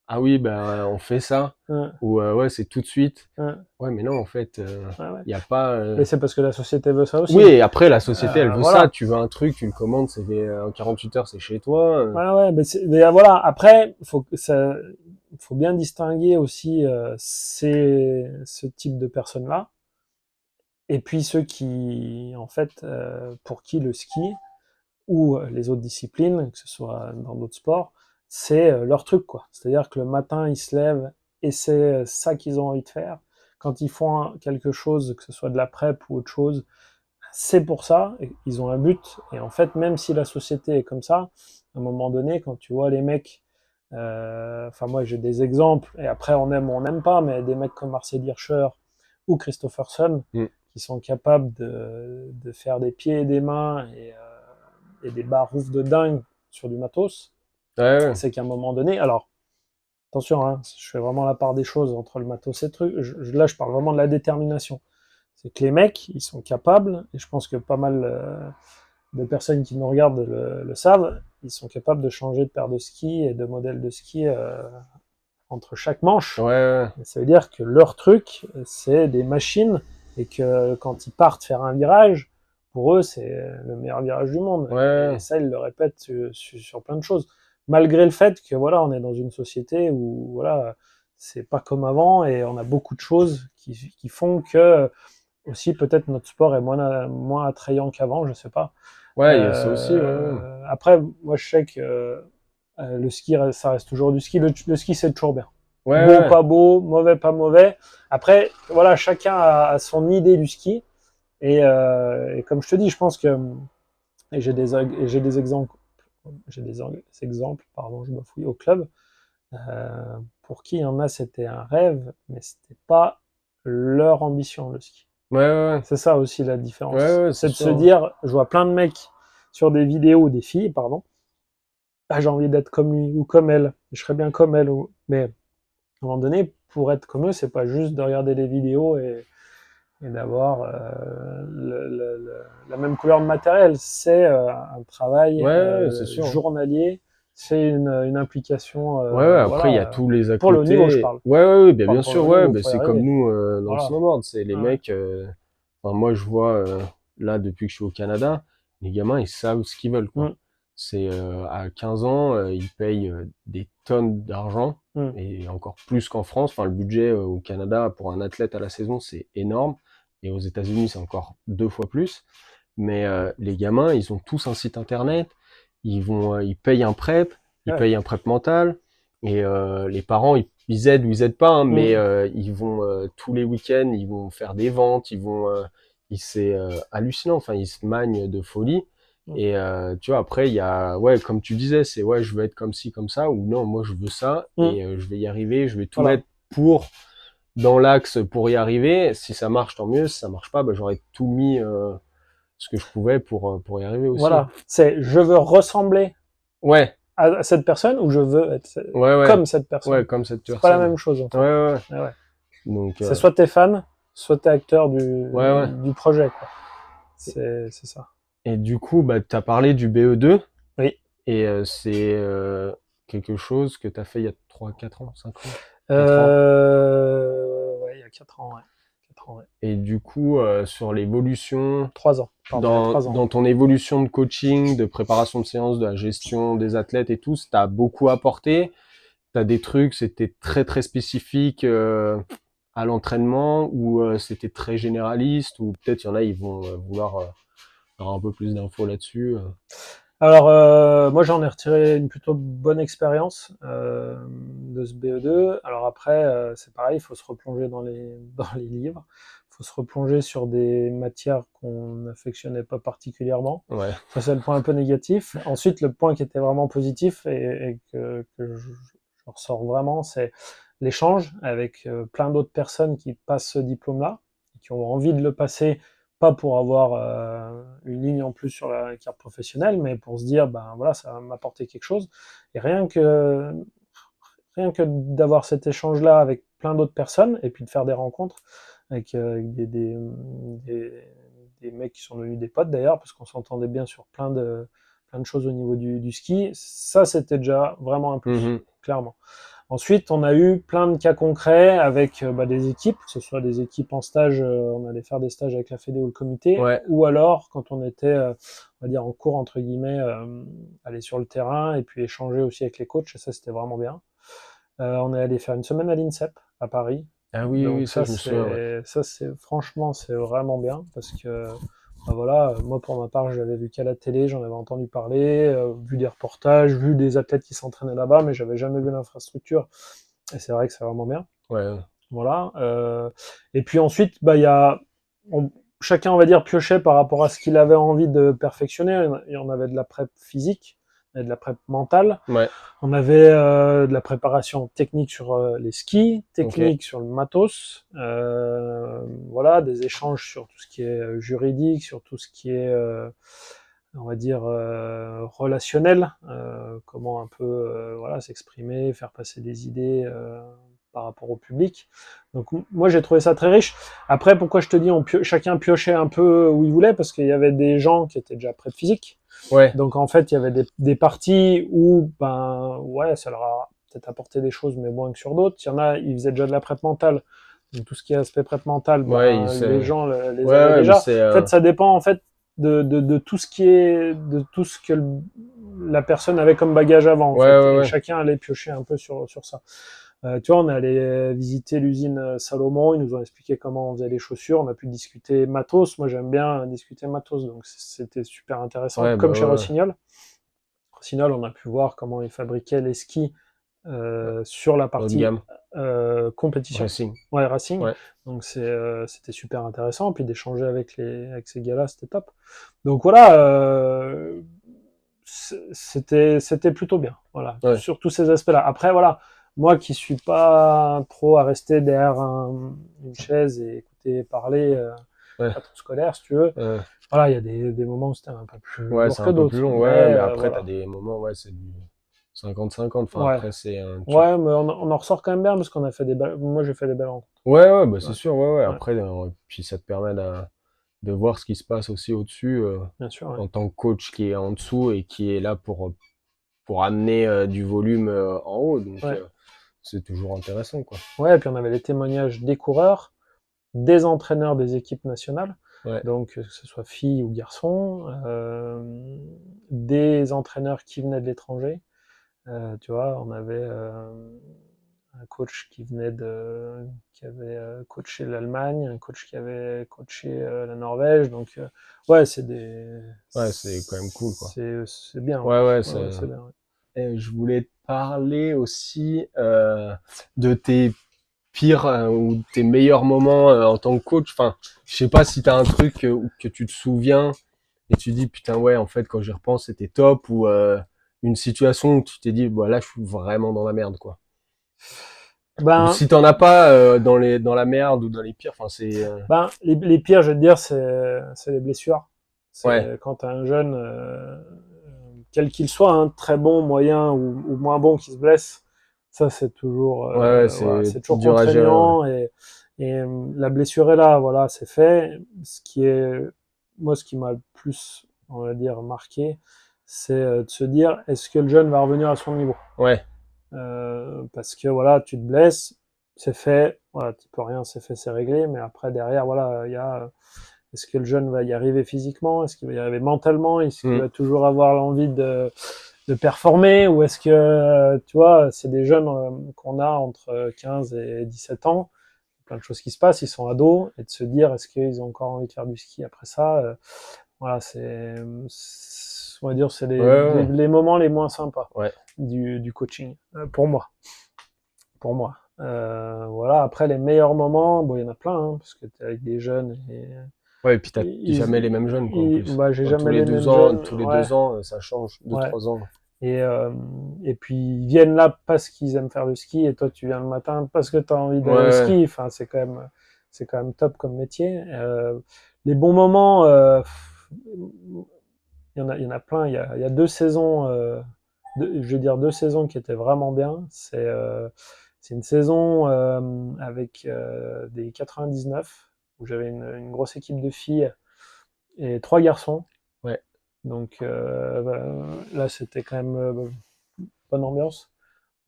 Speaker 2: Ah oui, bah, on fait ça.
Speaker 1: Ouais,
Speaker 2: Ou, ouais, c'est tout de suite.
Speaker 1: ouais,
Speaker 2: Ouais, mais non, en fait,
Speaker 1: ouais, ouais.
Speaker 2: il y a pas,
Speaker 1: Mais c'est parce que la société veut ça
Speaker 2: oui,
Speaker 1: aussi.
Speaker 2: et après, la société, elle veut ça.
Speaker 1: Voilà.
Speaker 2: Tu veux un truc, tu le commandes, en 48 heures, c'est chez toi.
Speaker 1: Ouais, ouais, mais voilà. Après, faut bien distinguer aussi ce type de personnes-là, et puis ceux qui, en fait, pour qui le ski ou les autres disciplines, que ce soit dans d'autres sports, c'est leur truc, quoi. C'est-à-dire que le matin, ils se lèvent et c'est ça qu'ils ont envie de faire. Quand ils font quelque chose, que ce soit de la prep ou autre chose, c'est pour ça, ils ont un but. Et en fait, même si la société est comme ça, à un moment donné, quand tu vois les mecs, enfin moi j'ai des exemples, et après on aime ou on n'aime pas, mais des mecs comme Marcel Hirscher ou Christopherson,
Speaker 2: Mm.
Speaker 1: qui sont capables de faire des pieds et des mains et des baroufs de dingue sur du matos,
Speaker 2: Ouais, ouais.
Speaker 1: c'est qu'à un moment donné, alors attention, hein, je fais vraiment la part des choses entre le matos et le truc, là je parle vraiment de la détermination. C'est que les mecs, ils sont capables, et je pense que pas mal de personnes qui nous regardent le savent, ils sont capables de changer de paire de ski et de modèle de ski entre chaque
Speaker 2: Ouais,
Speaker 1: manche.
Speaker 2: ouais.
Speaker 1: Et ça veut dire que leur truc, c'est des machines, et que quand ils partent faire un virage, pour eux, c'est le meilleur virage du monde.
Speaker 2: Ouais, ouais.
Speaker 1: Et ça, ils le répètent sur plein de choses. Malgré le fait que voilà, on est dans une société où voilà, c'est pas comme avant, et on a beaucoup de choses qui font que aussi peut-être notre sport est moins attrayant qu'avant, je sais pas.
Speaker 2: Ouais, il y a ça aussi, ouais, ouais.
Speaker 1: Après, moi je sais que le ski, ça reste toujours du ski. Le ski, c'est toujours bien.
Speaker 2: Ouais,
Speaker 1: Beau,
Speaker 2: ouais.
Speaker 1: pas beau, mauvais, pas mauvais. Après, voilà, chacun a son idée du ski. Et comme je te dis, je pense que et j'ai des exemples, pardon, je bafouille, au club, pour qui il y en a, c'était un rêve, mais c'était pas leur ambition, le ski.
Speaker 2: Ouais, ouais.
Speaker 1: C'est ça aussi la
Speaker 2: Ouais,
Speaker 1: différence.
Speaker 2: ouais, c'est
Speaker 1: C'est de se
Speaker 2: sûr, hein.
Speaker 1: dire, je vois plein de mecs sur des vidéos, des filles, pardon, ah, j'ai envie d'être comme lui ou comme elle, je serais bien comme elle, mais à un moment donné, pour être comme eux, c'est pas juste de regarder les vidéos et d'avoir la même couleur de matériel. C'est un travail
Speaker 2: Ouais, ouais, c'est sûr, hein.
Speaker 1: journalier, c'est une implication,
Speaker 2: Ouais, ouais, après, il y a
Speaker 1: voilà,
Speaker 2: tous les à
Speaker 1: pour le haut niveau, je
Speaker 2: côté.
Speaker 1: parle.
Speaker 2: Ouais, ouais, ouais,
Speaker 1: Je parle
Speaker 2: bien
Speaker 1: pour le
Speaker 2: sûr,
Speaker 1: haut
Speaker 2: ouais,
Speaker 1: niveau,
Speaker 2: bah,
Speaker 1: pour y
Speaker 2: c'est comme
Speaker 1: arriver.
Speaker 2: nous dans le
Speaker 1: Voilà.
Speaker 2: snowboard. C'est les
Speaker 1: Ah ouais.
Speaker 2: mecs. Enfin, moi, je vois là depuis que je suis au Canada, les gamins, ils savent ce qu'ils veulent, quoi.
Speaker 1: Mm,
Speaker 2: C'est à 15 ans, ils payent des tonnes d'argent
Speaker 1: mm.
Speaker 2: et encore plus qu'en France. Enfin, le budget au Canada pour un athlète à la saison, c'est énorme. Et aux États-Unis, c'est encore 2 fois plus. Mais les gamins, ils ont tous un site internet. Ils payent un prep, ils
Speaker 1: Ouais.
Speaker 2: payent un prep mental. Et les parents, ils aident ou ils aident pas, hein, mais
Speaker 1: Mm.
Speaker 2: ils vont tous les week-ends, ils vont faire des ventes, c'est hallucinant. Enfin, ils se magnent de folie.
Speaker 1: Mm.
Speaker 2: Et tu vois, après, il y a, ouais, comme tu disais, c'est ouais, je veux être comme ci, comme ça, ou non, moi, je veux ça,
Speaker 1: Mm.
Speaker 2: et je vais y arriver, je vais tout
Speaker 1: Voilà.
Speaker 2: mettre pour dans l'axe pour y arriver. Si ça marche, tant mieux. Si ça marche pas, bah, j'aurais tout mis ce que je pouvais pour y arriver aussi.
Speaker 1: Voilà. C'est je veux ressembler
Speaker 2: Ouais,
Speaker 1: à cette personne ou je veux être
Speaker 2: ouais, ouais,
Speaker 1: comme cette personne.
Speaker 2: ouais, comme cette
Speaker 1: C'est pas la
Speaker 2: personne.
Speaker 1: même chose en
Speaker 2: Ouais,
Speaker 1: fait.
Speaker 2: ouais, ouais.
Speaker 1: Ah ouais.
Speaker 2: Donc,
Speaker 1: C'est soit t'es fan, soit t'es acteur
Speaker 2: ouais, ouais.
Speaker 1: du projet, quoi. C'est ça.
Speaker 2: Et du coup, bah, t'as parlé du BE2,
Speaker 1: Oui.
Speaker 2: et c'est quelque chose que t'as fait il y a 3, 4 ans, 5 ans, 4 ans.
Speaker 1: Ouais, il y a 4 ans, ouais. 4 ans, ouais.
Speaker 2: Et du coup, sur l'évolution,
Speaker 1: 3 ans. Pardon, il y a 3 ans.
Speaker 2: dans ton évolution de coaching, de préparation de séance, de la gestion des athlètes et tout, t'as beaucoup apporté. T'as des trucs, c'était très très spécifique à l'entraînement, ou c'était très généraliste, ou peut-être il y en a, ils vont vouloir avoir un peu plus d'infos là-dessus.
Speaker 1: Alors, moi, j'en ai retiré une plutôt bonne expérience de ce BE2. Alors après, c'est pareil, il faut se replonger dans les livres. Il faut se replonger sur des matières qu'on n'affectionnait pas particulièrement.
Speaker 2: Ouais.
Speaker 1: Ça, c'est le point un peu négatif. Ensuite, le point qui était vraiment positif et que je ressors vraiment, c'est l'échange avec plein d'autres personnes qui passent ce diplôme-là, et qui ont envie de le passer, pas pour avoir une ligne en plus sur la carte professionnelle, mais pour se dire, ben voilà, ça va m'apporter quelque chose. Et rien que d'avoir cet échange-là avec plein d'autres personnes, et puis de faire des rencontres avec des mecs qui sont devenus des potes d'ailleurs, parce qu'on s'entendait bien sur plein de choses au niveau du ski, ça c'était déjà vraiment un plus,
Speaker 2: Mhm.
Speaker 1: clairement. Ensuite, on a eu plein de cas concrets avec des équipes, que ce soit des équipes en stage, on allait faire des stages avec la fédé ou le comité,
Speaker 2: Ouais.
Speaker 1: ou alors quand on était, on va dire en cours entre guillemets, aller sur le terrain et puis échanger aussi avec les coachs, et ça c'était vraiment bien. On est allé faire une semaine à l'INSEP à Paris,
Speaker 2: Ah oui, oui,
Speaker 1: donc
Speaker 2: ça je me souviens, ouais.
Speaker 1: ça c'est franchement c'est vraiment bien parce que voilà, moi pour ma part je l'avais vu qu'à la télé, j'en avais entendu parler, vu des reportages, vu des athlètes qui s'entraînaient là-bas, mais j'avais jamais vu l'infrastructure, et c'est vrai que c'est vraiment bien.
Speaker 2: Ouais.
Speaker 1: Voilà. Et puis ensuite, bah il y a, chacun, on va dire, piochait par rapport à ce qu'il avait envie de perfectionner. Et on avait de la prep physique, et de la prep mentale.
Speaker 2: Ouais,
Speaker 1: On avait de la préparation technique sur les skis,
Speaker 2: ok.
Speaker 1: technique sur le matos, voilà, des échanges sur tout ce qui est juridique, sur tout ce qui est, on va dire, relationnel, comment un peu, voilà, s'exprimer, faire passer des idées par rapport au public. Donc moi j'ai trouvé ça très riche. Après, pourquoi je te dis, chacun piochait un peu où il voulait, parce qu'il y avait des gens qui étaient déjà prêts de physique.
Speaker 2: Ouais,
Speaker 1: Donc en fait, il y avait des parties où, ben ouais, ça leur a peut-être apporté des choses, mais moins que sur d'autres. Il y en a, ils faisaient déjà de la prep mentale. Donc tout ce qui est aspect prep mentale,
Speaker 2: ouais,
Speaker 1: ben les gens les
Speaker 2: ouais,
Speaker 1: avaient
Speaker 2: ouais, mais
Speaker 1: déjà.
Speaker 2: c'est,
Speaker 1: En fait, ça dépend en fait de tout ce qui est, de tout ce que la personne avait comme bagage avant en
Speaker 2: ouais,
Speaker 1: fait.
Speaker 2: ouais,
Speaker 1: Et
Speaker 2: ouais,
Speaker 1: chacun allait piocher un peu sur ça. Tu vois, on est allé visiter l'usine Salomon, ils nous ont expliqué comment on faisait les chaussures, on a pu discuter matos, moi j'aime bien discuter matos, donc c'était super intéressant,
Speaker 2: ouais, bah
Speaker 1: comme chez
Speaker 2: ouais,
Speaker 1: Rossignol. Rossignol, on a pu voir comment ils fabriquaient les skis
Speaker 2: ouais.
Speaker 1: sur la
Speaker 2: Haut de
Speaker 1: partie
Speaker 2: gamme,
Speaker 1: compétition,
Speaker 2: racing.
Speaker 1: ouais, racing,
Speaker 2: Ouais,
Speaker 1: donc c'était super intéressant, puis d'échanger avec ces gars-là, c'était top. Donc voilà, c'était plutôt bien, voilà,
Speaker 2: ouais,
Speaker 1: sur tous ces aspects-là. Après, voilà, moi qui suis pas trop à rester derrière une chaise et écouter parler
Speaker 2: ouais,
Speaker 1: pas trop scolaire, si tu veux.
Speaker 2: ouais.
Speaker 1: Voilà, il y a des moments où c'était un peu plus
Speaker 2: Ouais,
Speaker 1: lourd
Speaker 2: c'est
Speaker 1: que
Speaker 2: un peu plus
Speaker 1: d'autres,
Speaker 2: long, ouais,
Speaker 1: mais
Speaker 2: mais après, t'as
Speaker 1: voilà.
Speaker 2: des moments, ouais, c'est du 50-50. Enfin,
Speaker 1: Ouais,
Speaker 2: après, c'est un,
Speaker 1: ouais, mais on en ressort quand même bien parce qu'on a fait moi j'ai fait des belles rencontres.
Speaker 2: ouais, ouais, bah, c'est
Speaker 1: Ouais,
Speaker 2: sûr, ouais, ouais.
Speaker 1: ouais,
Speaker 2: Après, puis ça te permet de voir ce qui se passe aussi au-dessus,
Speaker 1: bien sûr, ouais.
Speaker 2: en tant que coach qui est en dessous et qui est là pour amener du volume en haut. Donc,
Speaker 1: Ouais,
Speaker 2: c'est toujours intéressant, quoi.
Speaker 1: ouais, et puis on avait les témoignages des coureurs, des entraîneurs des équipes nationales,
Speaker 2: Ouais,
Speaker 1: donc que ce soit filles ou garçons, des entraîneurs qui venaient de l'étranger. Tu vois, on avait un coach qui avait coaché l'Allemagne, un coach qui avait coaché la Norvège. Donc, ouais,
Speaker 2: ouais, c'est quand même cool, quoi.
Speaker 1: c'est bien, ouais.
Speaker 2: Ouais, ouais,
Speaker 1: Ouais, ouais, c'est bien, ouais.
Speaker 2: et je voulais te parler aussi de tes pires ou tes meilleurs moments en tant que coach. Enfin, je sais pas si t'as un truc que tu te souviens et tu dis putain ouais en fait quand j'y repense c'était top ou une situation où tu t'es dit bah là je suis vraiment dans la merde quoi. Ou
Speaker 1: Ben,
Speaker 2: si t'en as pas dans la merde ou dans les pires. Enfin c'est
Speaker 1: les pires, je veux te dire, c'est les blessures.
Speaker 2: ouais,
Speaker 1: C'est quand t'as un jeune, quel qu'il soit, hein, très bon, moyen ou moins bon, qui se blesse. Ça, c'est toujours,
Speaker 2: ouais, ouais,
Speaker 1: voilà,
Speaker 2: c'est
Speaker 1: c'est toujours
Speaker 2: dur à gérer. Ouais,
Speaker 1: contraignant et la blessure est là, voilà, c'est fait. Moi, ce qui m'a le plus, on va dire, marqué, c'est de se dire, est-ce que le jeune va revenir à son niveau?
Speaker 2: ouais,
Speaker 1: Parce que voilà, tu te blesses, c'est fait, voilà, tu peux rien, c'est fait, c'est réglé, mais après derrière, voilà, il y a est-ce que le jeune va y arriver physiquement, est-ce qu'il va y arriver mentalement, est-ce qu'il
Speaker 2: mm,
Speaker 1: va toujours avoir l'envie de performer, ou est-ce que tu vois, c'est des jeunes qu'on a entre 15 et 17 ans, plein de choses qui se passent, ils sont ados, et de se dire est-ce qu'ils ont encore envie de faire du ski après ça, voilà, on va dire, c'est
Speaker 2: ouais, ouais,
Speaker 1: les moments les moins sympas
Speaker 2: ouais.
Speaker 1: du coaching, pour moi. Pour moi. Voilà, après les meilleurs moments, bon, il y en a plein, hein, parce que tu es avec des jeunes
Speaker 2: Ouais, et puis t'as jamais les mêmes jeunes quoi en
Speaker 1: ils
Speaker 2: plus.
Speaker 1: bah, j'ai
Speaker 2: Enfin, tous
Speaker 1: jamais
Speaker 2: les
Speaker 1: les
Speaker 2: deux
Speaker 1: mêmes
Speaker 2: ans,
Speaker 1: jeunes,
Speaker 2: tous les
Speaker 1: ouais,
Speaker 2: 2 ans ça change, deux
Speaker 1: ouais.
Speaker 2: trois ans.
Speaker 1: Et, puis ils viennent là parce qu'ils aiment faire le ski, et toi tu viens le matin parce que tu as envie
Speaker 2: Ouais,
Speaker 1: d'aller au
Speaker 2: ouais,
Speaker 1: ski. Enfin, c'est quand même top comme métier. Les bons moments, il y en a plein. Il y a 2 saisons, je veux dire 2 saisons qui étaient vraiment bien. C'est une saison avec des 99 où j'avais une grosse équipe de filles et 3 garçons.
Speaker 2: ouais,
Speaker 1: Donc là, c'était quand même bonne ambiance.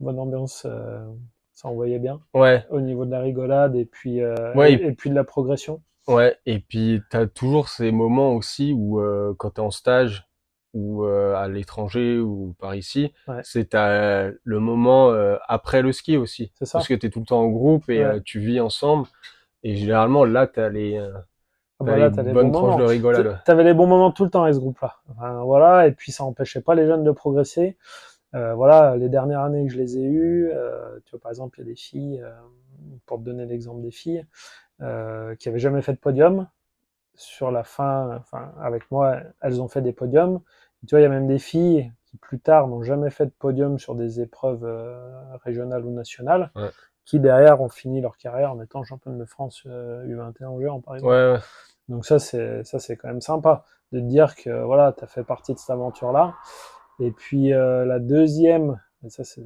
Speaker 1: Bonne ambiance, ça envoyait bien
Speaker 2: ouais,
Speaker 1: au niveau de la rigolade
Speaker 2: ouais.
Speaker 1: et puis de la progression.
Speaker 2: Ouais, et puis t'as toujours ces moments aussi où quand t'es en stage ou à l'étranger ou par ici,
Speaker 1: Ouais,
Speaker 2: c'est t'as le moment après le ski aussi,
Speaker 1: c'est
Speaker 2: parce
Speaker 1: ça.
Speaker 2: que t'es tout le temps en groupe et
Speaker 1: Ouais.
Speaker 2: tu vis ensemble et généralement là
Speaker 1: Ah
Speaker 2: t'as
Speaker 1: bah
Speaker 2: les
Speaker 1: là, t'as les bons
Speaker 2: bonnes tranches de
Speaker 1: moments.
Speaker 2: rigolade.
Speaker 1: T'avais les bons moments tout le temps avec ce groupe-là. Enfin, voilà, et puis ça empêchait pas les jeunes de progresser. Voilà, les dernières années que je les ai eues, tu vois, par exemple, il y a des filles, pour te donner l'exemple des filles, qui avaient jamais fait de podium, sur la fin, enfin, avec moi, elles ont fait des podiums. Tu vois, il y a même des filles qui, plus tard, n'ont jamais fait de podium sur des épreuves régionales ou nationales,
Speaker 2: Ouais.
Speaker 1: qui, derrière, ont fini leur carrière en étant championne de France U21 en géant, par exemple.
Speaker 2: Ouais.
Speaker 1: Donc ça, c'est quand même sympa de te dire que, voilà, tu as fait partie de cette aventure-là. Et puis, la deuxième, et ça, c'est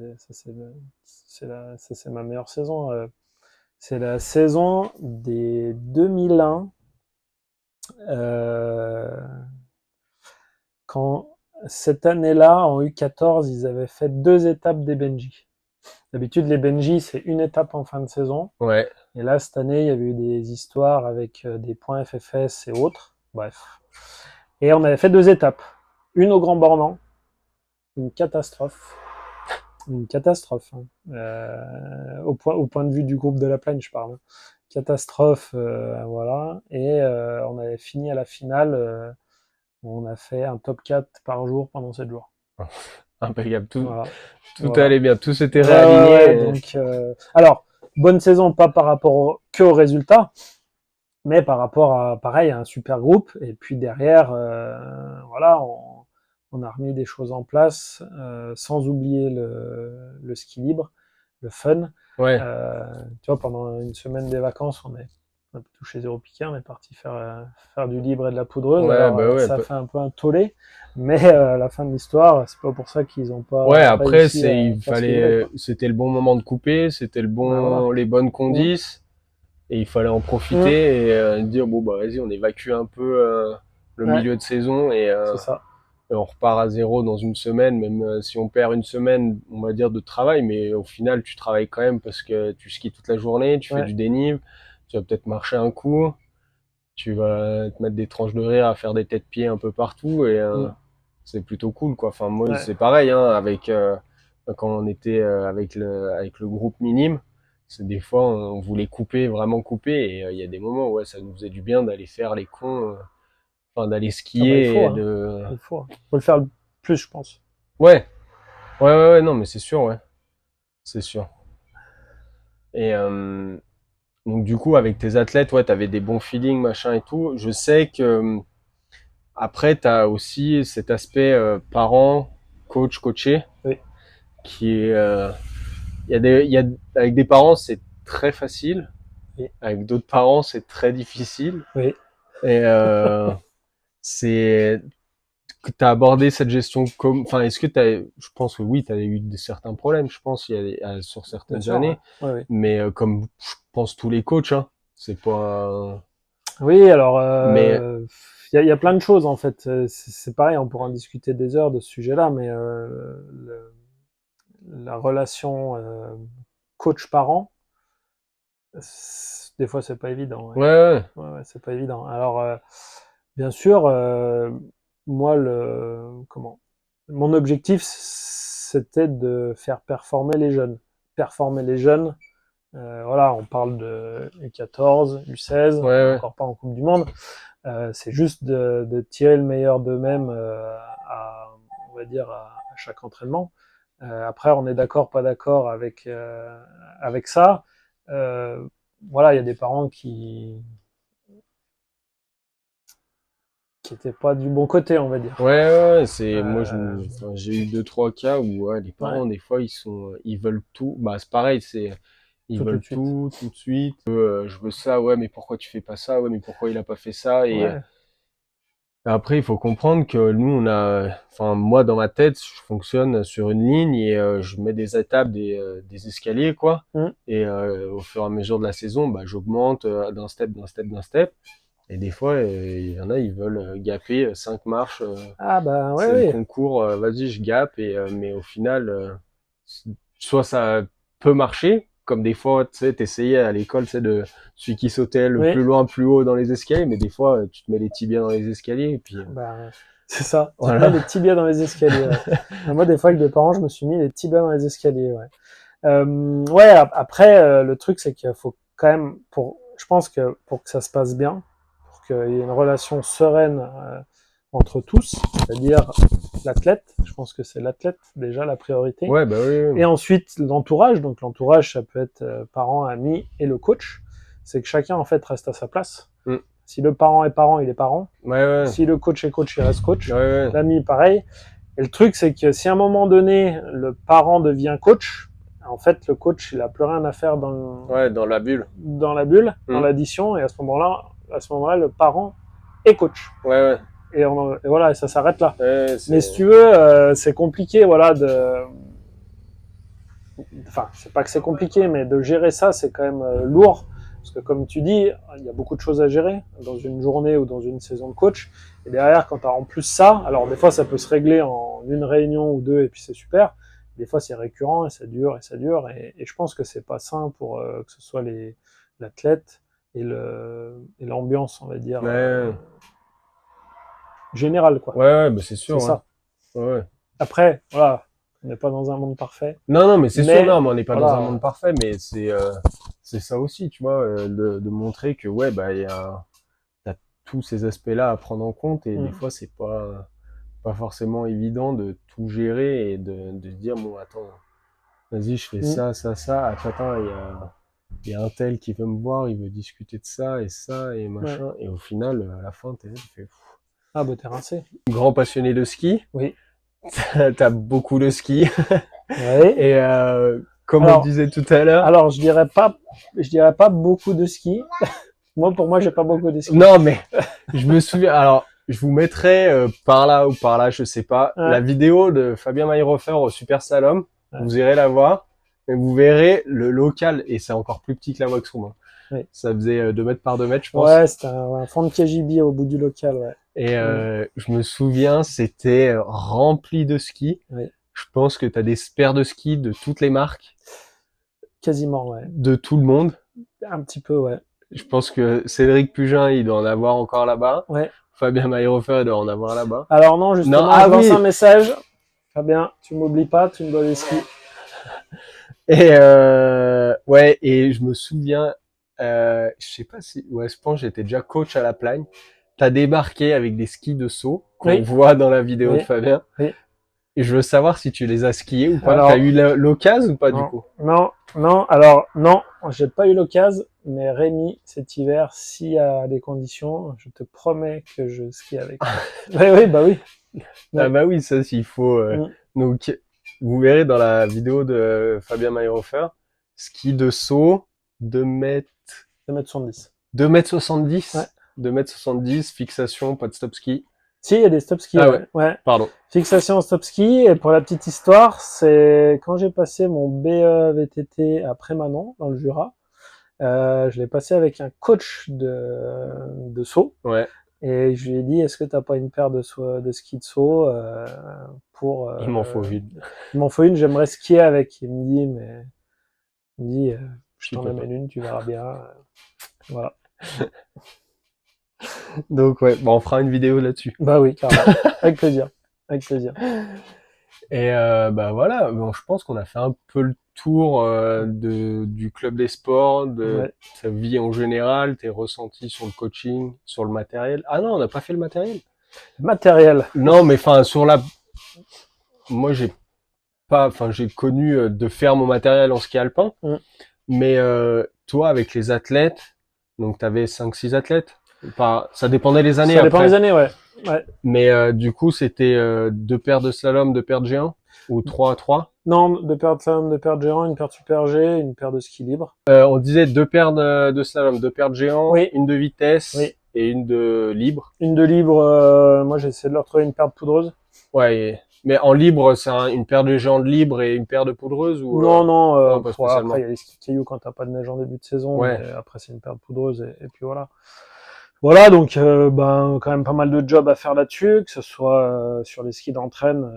Speaker 1: ma meilleure saison, c'est la saison des 2001, quand cette année-là, en U14, ils avaient fait 2 étapes des Benji. D'habitude, les Benji, c'est une étape en fin de saison.
Speaker 2: Ouais.
Speaker 1: Et là, cette année, il y avait eu des histoires avec des points FFS et autres. Bref. Et on avait fait 2 étapes. Une au Grand Bornand. Une catastrophe. Une catastrophe. Hein. Au point de vue du groupe de la Plagne, je parle. Catastrophe, voilà. Et on avait fini à la finale. On a fait un top 4 par jour pendant 7 jours.
Speaker 2: Impeccable. Tout
Speaker 1: Voilà.
Speaker 2: allait bien. Tout s'était
Speaker 1: Ouais,
Speaker 2: réaligné.
Speaker 1: ouais, donc, alors, bonne saison, pas par rapport que aux résultats, mais par rapport à, pareil, à un super groupe. Et puis derrière, voilà, on a remis des choses en place, sans oublier le ski libre, le fun.
Speaker 2: Ouais.
Speaker 1: Tu vois, pendant une semaine des vacances, on a touché zéro piqué, on est parti faire du libre et de la poudreuse.
Speaker 2: Ouais,
Speaker 1: Alors,
Speaker 2: bah ouais.
Speaker 1: ça fait un peu un tollé, mais à la fin de l'histoire, c'est pas pour ça qu'ils ont
Speaker 2: Ouais,
Speaker 1: pas
Speaker 2: après,
Speaker 1: réussi à faire ce qu'ils voulaient, quoi.
Speaker 2: c'était le bon moment de couper, c'était
Speaker 1: Ben, voilà.
Speaker 2: les bonnes
Speaker 1: Mmh.
Speaker 2: condices, et il fallait en
Speaker 1: Mmh.
Speaker 2: profiter et dire, bon, bah, vas-y, on évacue un peu, le
Speaker 1: Ouais,
Speaker 2: milieu de saison
Speaker 1: c'est ça.
Speaker 2: et on repart à zéro dans une semaine, même si on perd une semaine, on va dire, de travail, mais au final, tu travailles quand même parce que tu skis toute la journée, tu fais
Speaker 1: Ouais.
Speaker 2: du dénive, tu vas peut-être marcher un coup, tu vas te mettre des tranches de rire à faire des têtes-pieds un peu partout et
Speaker 1: Mmh.
Speaker 2: c'est plutôt cool quoi. Enfin moi
Speaker 1: Ouais.
Speaker 2: c'est pareil hein, avec quand on était avec le groupe minime, c'est des fois on voulait couper vraiment couper et il y a des moments où ouais, ça nous faisait du bien d'aller faire les cons, enfin d'aller
Speaker 1: Ah bah, il
Speaker 2: skier
Speaker 1: faut,
Speaker 2: et
Speaker 1: hein.
Speaker 2: de
Speaker 1: Il faut. Faut le faire le plus, je pense.
Speaker 2: ouais ouais non mais c'est sûr ouais c'est sûr et donc du coup avec tes athlètes ouais t'avais des bons feelings machin et tout. Je sais que après, tu as aussi cet aspect parent, coach, coaché,
Speaker 1: Oui.
Speaker 2: qui est, il y a, avec des parents, c'est très facile.
Speaker 1: Oui.
Speaker 2: Avec d'autres parents, c'est très difficile.
Speaker 1: Oui.
Speaker 2: Et c'est que tu as abordé cette gestion comme, enfin, est-ce que tu as, je pense que oui, tu as eu certains problèmes, je pense, sur
Speaker 1: Bien
Speaker 2: certaines
Speaker 1: sûr, ouais.
Speaker 2: années,
Speaker 1: Ouais, ouais.
Speaker 2: mais comme je pense tous les coachs, hein, c'est pas,
Speaker 1: Oui, alors,
Speaker 2: mais
Speaker 1: il y a plein de choses, en fait. C'est pareil, on pourra en discuter des heures de ce sujet-là, mais la relation coach-parent, des fois, c'est pas évident. Ouais,
Speaker 2: ouais, ouais,
Speaker 1: ouais, ouais, c'est pas évident. Alors, bien sûr, moi, mon objectif, c'était de faire performer les jeunes. Performer les jeunes, voilà, on parle de U14, U16,
Speaker 2: ouais,
Speaker 1: on n'est
Speaker 2: ouais,
Speaker 1: encore pas en Coupe du Monde. C'est juste de tirer le meilleur d'eux-mêmes on va dire, à chaque entraînement. Après, on est d'accord, pas d'accord avec ça. Voilà, il y a des parents qui étaient pas du bon côté, on va dire.
Speaker 2: ouais, c'est moi
Speaker 1: Euh,
Speaker 2: enfin, j'ai eu deux trois cas où ouais, les
Speaker 1: ouais,
Speaker 2: parents des fois ils veulent tout. Bah c'est pareil, c'est ils
Speaker 1: tout
Speaker 2: veulent
Speaker 1: de suite.
Speaker 2: tout de suite. Je veux ça, ouais, mais pourquoi tu fais pas ça? Ouais, mais pourquoi il a pas fait ça? Et
Speaker 1: Ouais,
Speaker 2: après il faut comprendre que nous on a enfin moi dans ma tête, je fonctionne sur une ligne et je mets des étapes des escaliers quoi.
Speaker 1: mmh.
Speaker 2: Et au fur et à mesure de la saison, bah j'augmente d'un step d'un step d'un step. Et des fois, il y en a, ils veulent gaper 5 marches.
Speaker 1: Ah bah ouais,
Speaker 2: C'est le
Speaker 1: oui.
Speaker 2: concours, vas-y, je gape. Et, mais au final, soit ça peut marcher, comme des fois, tu sais, t'essayais à l'école, c'est de celui qui sautait le
Speaker 1: Oui,
Speaker 2: plus loin, plus haut dans les escaliers, mais des fois, tu te mets les tibias dans les escaliers, et puis
Speaker 1: bah c'est ça. Tu te mets
Speaker 2: voilà.
Speaker 1: les tibias dans les escaliers. Ouais. Moi, des fois, avec des parents, je me suis mis les tibias dans les escaliers. Ouais. Ouais. Après, le truc, c'est qu'il faut quand même, je pense que pour que ça se passe bien, pour qu'il y ait une relation sereine entre tous, c'est-à-dire l'athlète. Je pense que c'est l'athlète déjà la priorité.
Speaker 2: Ouais, bah oui, oui.
Speaker 1: Et ensuite l'entourage. Donc l'entourage, ça peut être parents, amis et le coach. C'est que chacun en fait reste à sa place.
Speaker 2: Mm.
Speaker 1: Si le parent est parent, il est parent.
Speaker 2: Ouais.
Speaker 1: Si le coach est coach, il reste coach.
Speaker 2: Ouais.
Speaker 1: L'ami, pareil. Et le truc, c'est que si à un moment donné, le parent devient coach, en fait, le coach, il a plus rien à faire
Speaker 2: Ouais, dans la bulle.
Speaker 1: dans l'addition, et à ce moment-là, le parent est coach.
Speaker 2: Ouais.
Speaker 1: Et voilà, et ça s'arrête là.
Speaker 2: Ouais,
Speaker 1: Mais si tu veux, c'est compliqué, voilà, enfin, c'est pas que c'est compliqué, mais de gérer ça, c'est quand même lourd. Parce que comme tu dis, il y a beaucoup de choses à gérer dans une journée ou dans une saison de coach. Et derrière, quand tu as en plus ça, alors des fois, ça peut se régler en une réunion ou deux, et puis c'est super. Des fois, c'est récurrent, et ça dure, et ça dure. Et je pense que c'est pas sain pour que ce soit l'athlète et l'ambiance, on va dire, générale, quoi.
Speaker 2: Ouais, bah c'est sûr.
Speaker 1: C'est ça.
Speaker 2: Ouais.
Speaker 1: Après, voilà, on n'est pas dans un monde parfait.
Speaker 2: Non, mais c'est sûr, non, mais on n'est pas
Speaker 1: voilà,
Speaker 2: dans un monde parfait, mais c'est ça aussi, tu vois, de montrer que ouais, bah t'as tous ces aspects-là à prendre en compte et des fois c'est pas forcément évident de tout gérer et de se dire bon attends, vas-y je fais ça, attends, il y a un tel qui veut me voir, il veut discuter de ça et machin et au final à la fin tu fais
Speaker 1: ah bah t'es rincé.
Speaker 2: Grand passionné de ski.
Speaker 1: Oui.
Speaker 2: T'as beaucoup de ski.
Speaker 1: Ouais.
Speaker 2: Et comme on disait tout à l'heure.
Speaker 1: Alors je dirais pas beaucoup de ski. Pour moi, j'ai pas beaucoup de ski.
Speaker 2: Non, mais je me souviens. Alors, je vous mettrai par là ou par là, je sais pas, la vidéo de Fabien Mayrofer au Super Slalom. Vous irez la voir. Et vous verrez le local, et c'est encore plus petit que la Waxroom. Hein.
Speaker 1: Oui.
Speaker 2: Ça faisait 2 mètres par 2 mètres, je pense.
Speaker 1: Ouais, c'était un fond de KGB au bout du local, ouais.
Speaker 2: Et je me souviens, c'était rempli de skis.
Speaker 1: Oui.
Speaker 2: Je pense que tu as des spares de ski de toutes les marques.
Speaker 1: Quasiment, ouais.
Speaker 2: De tout le monde.
Speaker 1: Un petit peu, ouais.
Speaker 2: Je pense que Cédric Pugin, il doit en avoir encore là-bas.
Speaker 1: Ouais.
Speaker 2: Fabien Mayrofer, il doit en avoir là-bas.
Speaker 1: Alors non, justement, je lance un message. Fabien, tu m'oublies pas, tu me dois des skis.
Speaker 2: Et ouais, et je me souviens, je sais pas si, ouais, je pense que j'étais déjà coach à la Plagne. T'as débarqué avec des skis de saut qu'on voit dans la vidéo de Fabien.
Speaker 1: Oui.
Speaker 2: Et je veux savoir si tu les as skiés ou pas. T'as eu l'occasion ou pas du coup?
Speaker 1: Non. Alors non, j'ai pas eu l'occasion. Mais Rémi, cet hiver, s'il y a des conditions, je te promets que je skie avec. oui, bah oui.
Speaker 2: Ah bah oui, ça, s'il faut. Donc, vous verrez dans la vidéo de Fabien Mayrofer, ski de saut,
Speaker 1: 2m70.
Speaker 2: 2m70.
Speaker 1: Ouais.
Speaker 2: 2m70, fixation, pas de stop ski.
Speaker 1: Si, il y a des stop ski.
Speaker 2: Ah ouais. Pardon.
Speaker 1: Fixation stop ski. Et pour la petite histoire, c'est quand j'ai passé mon BE VTT à Prémanon, dans le Jura. Je l'ai passé avec un coach de saut.
Speaker 2: Ouais.
Speaker 1: Et je lui ai dit, est-ce que t'as pas une paire de skis de saut pour...
Speaker 2: il m'en faut une.
Speaker 1: Il m'en faut une, j'aimerais skier avec. Il me dit, je t'en amène une, tu verras bien. Voilà.
Speaker 2: Donc ouais, bon, on fera une vidéo là-dessus.
Speaker 1: Bah oui, carrément. Avec plaisir. Avec plaisir.
Speaker 2: Et bah voilà, bon, je pense qu'on a fait un peu le tour du club des sports, de ta vie en général, tes ressentis sur le coaching, sur le matériel. Ah non, on n'a pas fait le matériel.
Speaker 1: Matériel.
Speaker 2: Non, mais enfin sur la. Moi, j'ai connu de faire mon matériel en ski alpin, mais toi avec les athlètes, donc t'avais 5-6 athlètes. Ça dépendait des années.
Speaker 1: Ça dépend des années, ouais.
Speaker 2: Mais du coup, c'était 2 paires de slalom, 2 paires de géants ou 3
Speaker 1: Non, 2 paires de slalom, 2 paires de géants, une paire de super G, une paire de ski libre.
Speaker 2: On disait 2 paires de slalom, 2 paires de géants, une de vitesse et une de libre.
Speaker 1: Une de libre, moi j'ai essayé de leur trouver une paire de poudreuse.
Speaker 2: Ouais, mais en libre, c'est une paire de géants de libre et une paire de poudreuse ou
Speaker 1: Non,
Speaker 2: pas spécialement.
Speaker 1: après il y a les skis cailloux quand t'as pas de neige en début de saison,
Speaker 2: mais
Speaker 1: après c'est une paire de poudreuse et puis voilà. Voilà, donc quand même pas mal de job à faire là-dessus, que ce soit sur les skis d'entraîne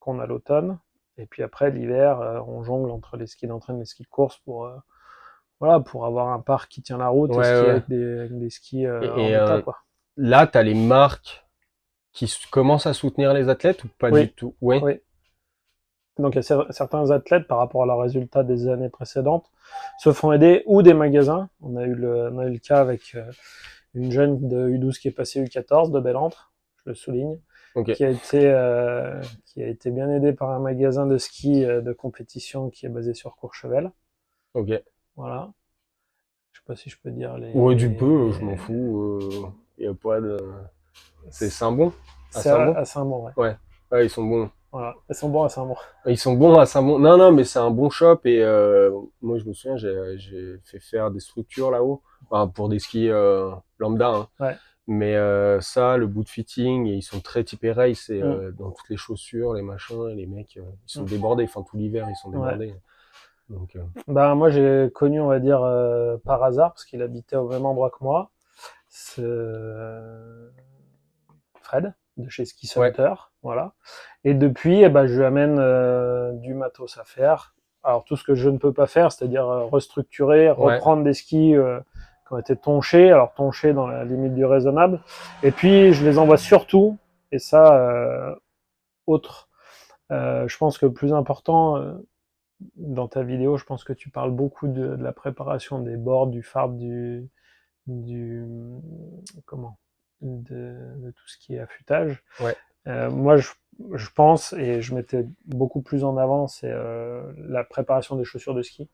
Speaker 1: qu'on a l'automne, et puis après l'hiver, on jongle entre les skis d'entraîne et les skis de course pour avoir un parc qui tient la route et skier avec des skis en état, quoi.
Speaker 2: Là, t'as les marques qui commencent à soutenir les athlètes ou pas du tout? Oui.
Speaker 1: Donc il y a certains athlètes, par rapport à leurs résultats des années précédentes, se font aider, ou des magasins. On a eu le cas avec une jeune de U12 qui est passée U14 de Bellentre, je le souligne, qui a été bien aidée par un magasin de ski de compétition qui est basé sur Courchevel.
Speaker 2: Ok.
Speaker 1: Voilà. Je sais pas si je peux dire les.
Speaker 2: Ouais, du peu, je m'en fous. Y a pas de... C'est Saint-Bon? À
Speaker 1: C'est
Speaker 2: Saint-Bon?
Speaker 1: à Saint-Bon, ouais.
Speaker 2: Ouais. Ouais, ils sont bons.
Speaker 1: Voilà. Elles sont bons à Saint-Bon.
Speaker 2: Ils sont bons à Saint-Bon. Non, non, mais c'est un bon shop et moi je me souviens, j'ai fait faire des structures là-haut, enfin, pour des skis lambda, hein.
Speaker 1: Ouais.
Speaker 2: Mais ça, le boot fitting, ils sont très typés race et
Speaker 1: Mm.
Speaker 2: dans toutes les chaussures, les machins, les mecs, ils sont
Speaker 1: Mm.
Speaker 2: débordés. Enfin, tout l'hiver, ils sont
Speaker 1: Ouais.
Speaker 2: débordés. Donc,
Speaker 1: Ben, moi, j'ai connu, on va dire, par hasard, parce qu'il habitait au même endroit que moi, c'est Fred, de chez Ski
Speaker 2: ouais,
Speaker 1: Center, voilà. Et depuis, eh ben, je lui amène du matos à faire. Alors, tout ce que je ne peux pas faire, c'est-à-dire restructurer,
Speaker 2: ouais,
Speaker 1: reprendre des skis qui ont été tonchés, alors tonchés dans la limite du raisonnable. Et puis, je les envoie surtout, et ça, autre, je pense que le plus important, dans ta vidéo, je pense que tu parles beaucoup de la préparation des boards, du fard, du comment, de tout ce qui est affûtage.
Speaker 2: ouais,
Speaker 1: Moi, je pense, et je mettais beaucoup plus en avant, c'est la préparation des chaussures de ski.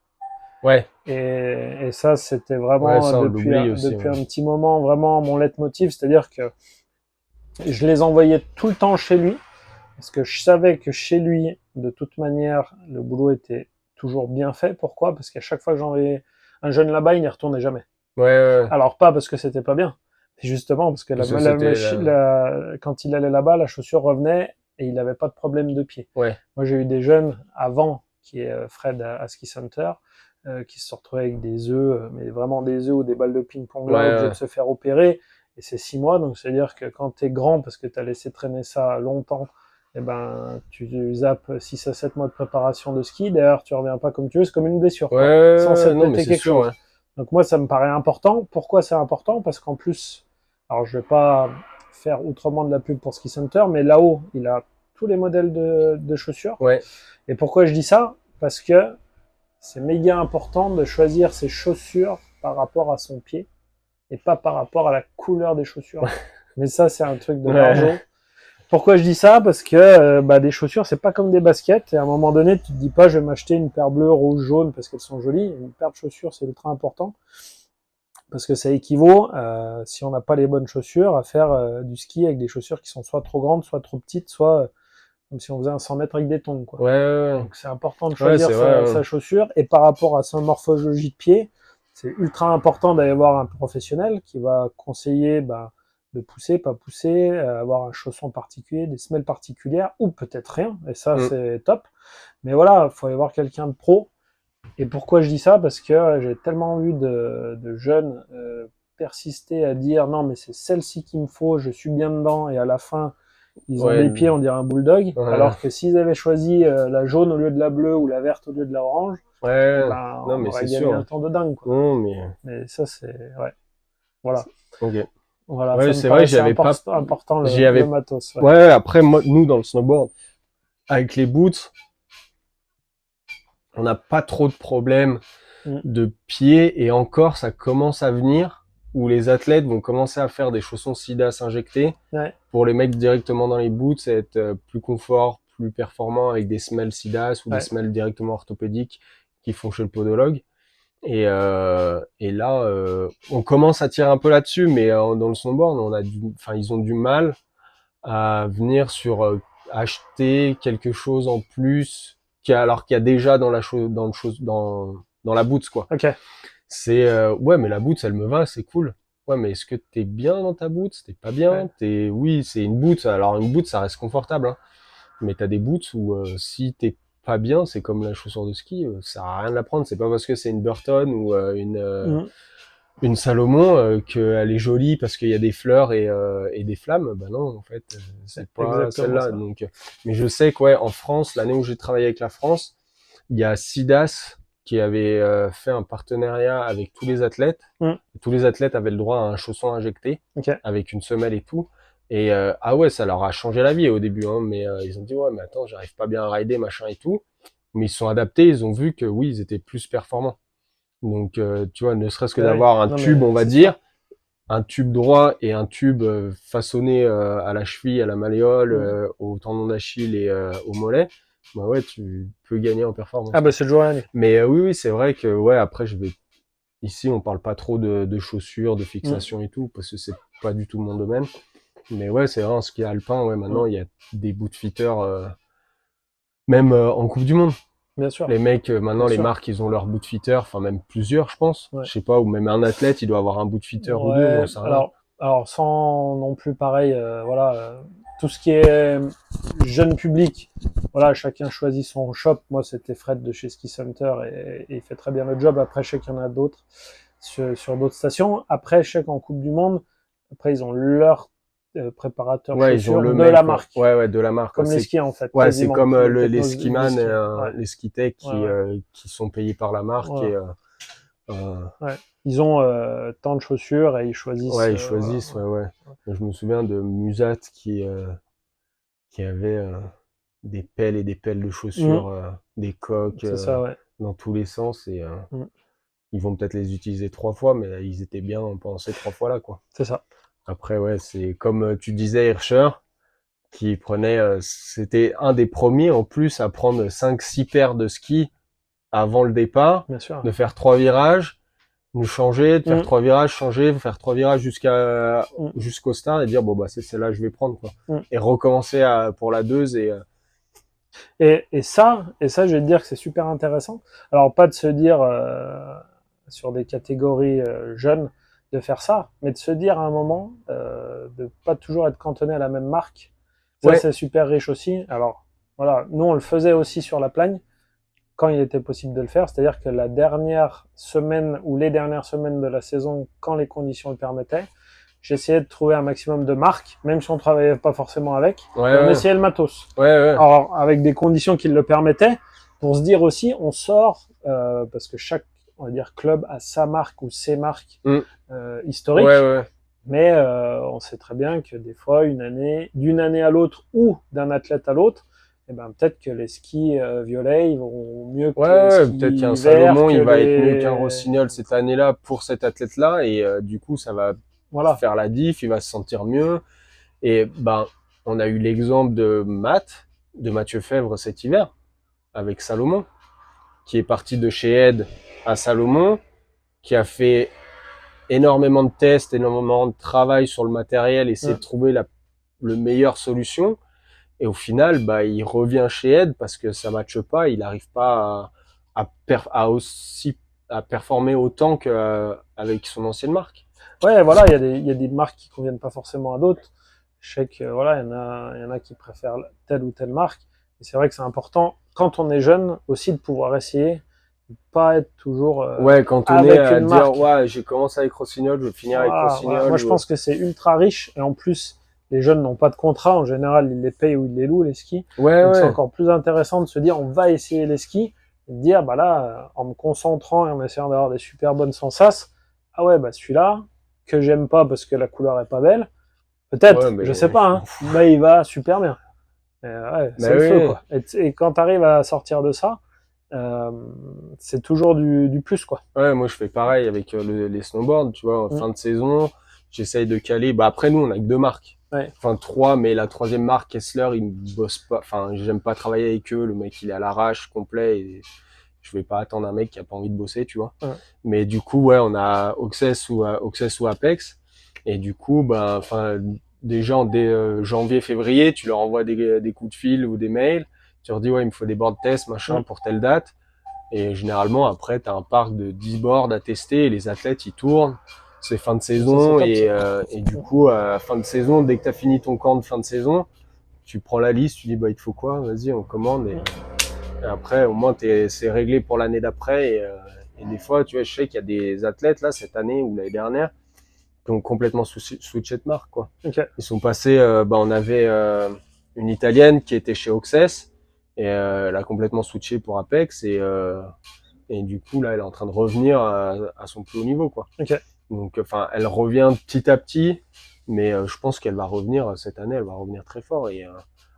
Speaker 2: ouais,
Speaker 1: Et ça, c'était
Speaker 2: ouais,
Speaker 1: vraiment
Speaker 2: ça on l'oublie aussi.
Speaker 1: depuis
Speaker 2: Ouais.
Speaker 1: un petit moment, vraiment mon leitmotiv, c'est-à-dire que je les envoyais tout le temps chez lui, parce que je savais que chez lui, de toute manière, le boulot était toujours bien fait. Pourquoi? Parce qu'à chaque fois que j'envoyais un jeune là-bas, il n'y retournait jamais.
Speaker 2: Ouais, ouais, ouais.
Speaker 1: Alors pas parce que c'était pas bien, mais justement parce que
Speaker 2: Parce que c'était
Speaker 1: quand il allait là-bas, la chaussure revenait et il n'avait pas de problème de pied.
Speaker 2: ouais,
Speaker 1: Moi, j'ai eu des jeunes avant, qui est Fred à Ski Center, qui se sont retrouvés avec des œufs, mais vraiment des œufs ou des balles de ping-pong
Speaker 2: ouais,
Speaker 1: là, obligés
Speaker 2: ouais,
Speaker 1: de se faire opérer. Et c'est 6 mois, donc c'est-à-dire que quand tu es grand, parce que tu as laissé traîner ça longtemps, eh ben, tu zappes 6 à 7 mois de préparation de ski. D'ailleurs, tu reviens pas comme tu veux, c'est comme une blessure,
Speaker 2: ouais,
Speaker 1: quoi. Censé
Speaker 2: ouais,
Speaker 1: te
Speaker 2: non, mais
Speaker 1: péter
Speaker 2: c'est
Speaker 1: quelque
Speaker 2: sûr, ouais.
Speaker 1: chose. Donc moi, ça me paraît important. Pourquoi c'est important? Parce qu'en plus, alors je vais pas faire autrement de la pub pour Ski Center, mais là-haut, il a tous les modèles de chaussures.
Speaker 2: Ouais,
Speaker 1: Et pourquoi je dis ça? Parce que c'est méga important de choisir ses chaussures par rapport à son pied et pas par rapport à la couleur des chaussures. Mais ça, c'est un truc de
Speaker 2: ouais,
Speaker 1: barjo. Pourquoi je dis ça? Parce que bah, des chaussures, c'est pas comme des baskets. Et à un moment donné, tu te dis pas, je vais m'acheter une paire bleue, rouge, jaune parce qu'elles sont jolies. Une paire de chaussures, c'est ultra important parce que ça équivaut, si on n'a pas les bonnes chaussures, à faire du ski avec des chaussures qui sont soit trop grandes, soit trop petites, soit comme si on faisait un 100 mètres avec des tongs, quoi.
Speaker 2: ouais, ouais,
Speaker 1: Donc c'est important de
Speaker 2: ouais,
Speaker 1: choisir
Speaker 2: c'est vrai,
Speaker 1: sa
Speaker 2: ouais.
Speaker 1: chaussure. Et par rapport à sa morphologie de pied, c'est ultra important d'aller voir un professionnel qui va conseiller bah, de pousser, pas pousser, avoir un chausson particulier, des semelles particulières, ou peut-être rien. Et ça,
Speaker 2: Mm.
Speaker 1: c'est top. Mais voilà, il faut aller voir quelqu'un de pro. Et pourquoi je dis ça? Parce que j'ai tellement vu de jeunes persister à dire non, mais c'est celle-ci qu'il me faut, je suis bien dedans, et à la fin, ils ont
Speaker 2: Ouais,
Speaker 1: des pieds, on dirait un bulldog,
Speaker 2: ouais,
Speaker 1: alors que s'ils avaient choisi la jaune au lieu de la bleue ou la verte au lieu de la orange, eh
Speaker 2: ouais,
Speaker 1: ben,
Speaker 2: non,
Speaker 1: on
Speaker 2: mais
Speaker 1: aurait
Speaker 2: c'est
Speaker 1: gagné
Speaker 2: sûr,
Speaker 1: un
Speaker 2: ouais.
Speaker 1: temps de dingue, quoi.
Speaker 2: Non, mais,
Speaker 1: Mais ça, c'est, ouais, voilà.
Speaker 2: ok.
Speaker 1: Voilà,
Speaker 2: Ouais,
Speaker 1: ça me
Speaker 2: c'est vrai,
Speaker 1: paraissait important
Speaker 2: j'y
Speaker 1: le
Speaker 2: avais,
Speaker 1: matos, ouais.
Speaker 2: ouais, après, moi, nous, dans le snowboard, avec les boots, on n'a pas trop de problèmes
Speaker 1: Mm.
Speaker 2: de pieds et encore, ça commence à venir où les athlètes vont commencer à faire des chaussons Sidas injectés
Speaker 1: Ouais,
Speaker 2: pour les mettre directement dans les boots et être plus confort, plus performant avec des semelles Sidas ou des
Speaker 1: ouais.
Speaker 2: semelles directement orthopédiques qui font chez le podologue. Et là, on commence à tirer un peu là-dessus, mais dans le snowboard, enfin, ils ont du mal à venir sur acheter quelque chose en plus alors qu'il y a déjà dans la chose, dans la boots quoi.
Speaker 1: Ok.
Speaker 2: C'est ouais, mais la boots, elle me va, c'est cool. Ouais, mais est-ce que t'es bien dans ta boots? T'es pas bien?
Speaker 1: Ouais.
Speaker 2: Oui, c'est une boots. Alors une boots, ça reste confortable, hein. Mais t'as des boots où si t'es pas bien, c'est comme la chaussure de ski, ça sert à rien de la prendre. C'est pas parce que c'est une Burton ou
Speaker 1: Mm.
Speaker 2: une Salomon qu'elle est jolie parce qu'il y a des fleurs et des flammes. Bah non, en fait,
Speaker 1: C'est
Speaker 2: c'est pas
Speaker 1: exactement
Speaker 2: celle-là.
Speaker 1: ça.
Speaker 2: Donc, mais je sais que ouais, en France, l'année où j'ai travaillé avec la France, il y a Sidas qui avait fait un partenariat avec tous les athlètes.
Speaker 1: Mm.
Speaker 2: Tous les athlètes avaient le droit à un chausson injecté
Speaker 1: Ok.
Speaker 2: avec une semelle et tout. Et ah ouais, ça leur a changé la vie au début, hein, mais ils ont dit ouais, mais attends, j'arrive pas bien à rider, machin et tout. Mais ils se sont adaptés, ils ont vu que oui, ils étaient plus performants. Donc tu vois, ne serait-ce que
Speaker 1: Bah oui.
Speaker 2: d'avoir un
Speaker 1: Non,
Speaker 2: tube, on
Speaker 1: mais
Speaker 2: va
Speaker 1: c'est sûr.
Speaker 2: dire, un tube droit et un tube façonné à la cheville, à la malléole,
Speaker 1: Mm.
Speaker 2: au tendon d'Achille et au mollet, bah ouais, tu peux gagner en performance,
Speaker 1: Ah bah
Speaker 2: quoi.
Speaker 1: c'est le jour et la nuit.
Speaker 2: Mais oui, oui, c'est vrai que ouais, après je vais ici, on parle pas trop de chaussures, de fixation et tout, parce que c'est pas du tout mon domaine. Mais ouais, c'est vrai, en ski alpin, ouais, maintenant, il y a des bootfitters, même en Coupe du Monde.
Speaker 1: Bien sûr,
Speaker 2: Les mecs, maintenant,
Speaker 1: bien
Speaker 2: les
Speaker 1: sûr.
Speaker 2: marques, ils ont leur bootfitter, enfin même plusieurs, je pense.
Speaker 1: Ouais.
Speaker 2: Je sais pas, ou même un athlète, il doit avoir un bootfitter ou deux, j'en
Speaker 1: Ouais,
Speaker 2: sais rien.
Speaker 1: alors sans non plus pareil, voilà, tout ce qui est jeune public, voilà, chacun choisit son shop. Moi, c'était Fred de chez Ski Center et il fait très bien le job. Après, je sais qu'il y en a d'autres sur d'autres stations. Après, je sais qu'en Coupe du Monde, après, ils ont leur préparateur
Speaker 2: Ouais, ils ont
Speaker 1: chaussures
Speaker 2: le
Speaker 1: de la
Speaker 2: mec, ouais.
Speaker 1: marque,
Speaker 2: Ouais, ouais, de la marque, ouais.
Speaker 1: comme les skis en fait,
Speaker 2: Ouais, c'est
Speaker 1: quasiment,
Speaker 2: comme
Speaker 1: les
Speaker 2: les
Speaker 1: technos des
Speaker 2: skiman,
Speaker 1: skis. Ouais,
Speaker 2: les skitech
Speaker 1: ouais, ouais.
Speaker 2: qui sont payés par la marque
Speaker 1: Voilà.
Speaker 2: et, euh,
Speaker 1: Ouais. Ils ont tant de chaussures et ils choisissent.
Speaker 2: ouais, ils
Speaker 1: Voilà,
Speaker 2: choisissent,
Speaker 1: ouais.
Speaker 2: ouais, ouais. Je me souviens de Musat qui avait des pelles et des pelles de chaussures,
Speaker 1: Mhm.
Speaker 2: des coques
Speaker 1: C'est ça, ouais.
Speaker 2: dans tous les sens et
Speaker 1: Mhm.
Speaker 2: ils vont peut-être les utiliser 3 fois, mais ils étaient bien pendant ces 3 fois-là, quoi.
Speaker 1: C'est ça.
Speaker 2: Après, ouais, c'est comme tu disais, Hirscher, qui prenait, c'était un des premiers en plus à prendre 5-6 paires de skis avant le départ,
Speaker 1: Bien sûr.
Speaker 2: de faire 3 virages, nous changer, de faire
Speaker 1: Mhm.
Speaker 2: 3 virages, changer, faire 3 virages
Speaker 1: Mhm.
Speaker 2: jusqu'au start et dire bon bah c'est celle-là que je vais prendre quoi.
Speaker 1: Mhm.
Speaker 2: Et recommencer pour la 2 et
Speaker 1: Et ça, je vais te dire que c'est super intéressant. Alors, pas de se dire sur des catégories jeunes de faire ça, mais de se dire à un moment de pas toujours être cantonné à la même marque. Ça,
Speaker 2: ouais,
Speaker 1: c'est super riche aussi. Alors, voilà, nous, on le faisait aussi sur la Plagne quand il était possible de le faire. C'est-à-dire que la dernière semaine ou les dernières semaines de la saison, quand les conditions le permettaient, j'essayais de trouver un maximum de marques, même si on travaillait pas forcément avec,
Speaker 2: ouais,
Speaker 1: et on
Speaker 2: ouais,
Speaker 1: essayait le matos.
Speaker 2: ouais, ouais,
Speaker 1: Alors, avec des conditions qui le permettaient, pour se dire aussi, on sort, parce que chaque, on va dire, club a sa marque ou ses marques
Speaker 2: mm, ouais,
Speaker 1: historiques,
Speaker 2: ouais,
Speaker 1: mais on sait très bien que des fois, d'une année à l'autre ou d'un athlète à l'autre, eh ben, peut-être que les skis violets ils vont mieux
Speaker 2: ouais,
Speaker 1: que les
Speaker 2: ouais, peut-être qu'un
Speaker 1: skis verts,
Speaker 2: Salomon
Speaker 1: que
Speaker 2: il va être mieux qu'un
Speaker 1: les...
Speaker 2: Rossignol cette année-là pour cet athlète-là et du coup ça va
Speaker 1: Voilà.
Speaker 2: faire la diff, il va se sentir mieux et ben on a eu l'exemple de Mathieu Fèvre cet hiver avec Salomon qui est parti de chez Ed à Salomon, qui a fait énormément de tests, énormément de travail sur le matériel, essayer
Speaker 1: Ouais.
Speaker 2: de trouver le meilleure solution. Et au final, bah, il revient chez Ed parce que ça matche pas, il n'arrive pas à performer autant qu'avec son ancienne marque.
Speaker 1: Ouais, voilà, il y a des marques qui conviennent pas forcément à d'autres. Je sais que voilà, il y en a qui préfèrent telle ou telle marque. Et c'est vrai que c'est important quand on est jeune aussi de pouvoir essayer, de pas être toujours
Speaker 2: Ouais, quand on est
Speaker 1: avec
Speaker 2: à
Speaker 1: une
Speaker 2: dire,
Speaker 1: marque.
Speaker 2: ouais, j'ai commencé avec Rossignol, je vais finir avec
Speaker 1: Voilà, voilà. Moi,
Speaker 2: Rossignol,
Speaker 1: je pense que c'est ultra riche et en plus, les jeunes n'ont pas de contrat. En général, ils les payent ou ils les louent les skis.
Speaker 2: ouais,
Speaker 1: Donc c'est
Speaker 2: ouais,
Speaker 1: encore plus intéressant de se dire on va essayer les skis, et de dire bah là, en me concentrant et en essayant d'avoir des super bonnes sensations, ah ouais bah celui-là que j'aime pas parce que la couleur est pas belle,
Speaker 2: ouais,
Speaker 1: peut-être, je sais
Speaker 2: mais
Speaker 1: pas,
Speaker 2: je m'en
Speaker 1: hein,
Speaker 2: fous.
Speaker 1: mais il va super bien. Ouais, c'est
Speaker 2: Bah
Speaker 1: le feu
Speaker 2: oui,
Speaker 1: quoi. Et quand tu arrives à sortir de ça, euh, c'est toujours du plus quoi.
Speaker 2: ouais, moi je fais pareil avec les snowboards, tu vois, en
Speaker 1: Mm.
Speaker 2: fin de saison, j'essaye de caler. Bah après nous on a que 2 marques,
Speaker 1: Ouais,
Speaker 2: enfin 3, mais la troisième marque Kessler, ils me bossent pas. Enfin j'aime pas travailler avec eux, le mec il est à l'arrache complet et je vais pas attendre un mec qui a pas envie de bosser, tu vois.
Speaker 1: ouais,
Speaker 2: Mais du coup ouais on a Oxess ou Apex et du coup bah enfin déjà dès janvier février tu leur envoies des coups de fil ou des mails, tu leur dis ouais il me faut des board tests machin
Speaker 1: mm.
Speaker 2: pour telle date. Et généralement, après, tu as un parc de 10 boards à tester et les athlètes, ils tournent. C'est fin de
Speaker 1: Ça c'est
Speaker 2: saison
Speaker 1: top ça.
Speaker 2: et du coup, fin de saison, dès que tu as fini ton camp de fin de saison, tu prends la liste, tu dis, bah, il te faut quoi? Vas-y, on commande. Et,
Speaker 1: Mm.
Speaker 2: et après, au moins, c'est réglé pour l'année d'après. Et des fois, tu vois, je sais qu'il y a des athlètes, là, cette année ou l'année dernière, qui ont complètement switché de marque, quoi.
Speaker 1: Ok.
Speaker 2: Ils sont passés, bah, on avait une Italienne qui était chez Oxess et elle a complètement switché pour Apex et du coup là elle est en train de revenir à son plus haut niveau quoi.
Speaker 1: Ok.
Speaker 2: Donc enfin elle revient petit à petit, mais je pense qu'elle va revenir cette année, elle va revenir très fort et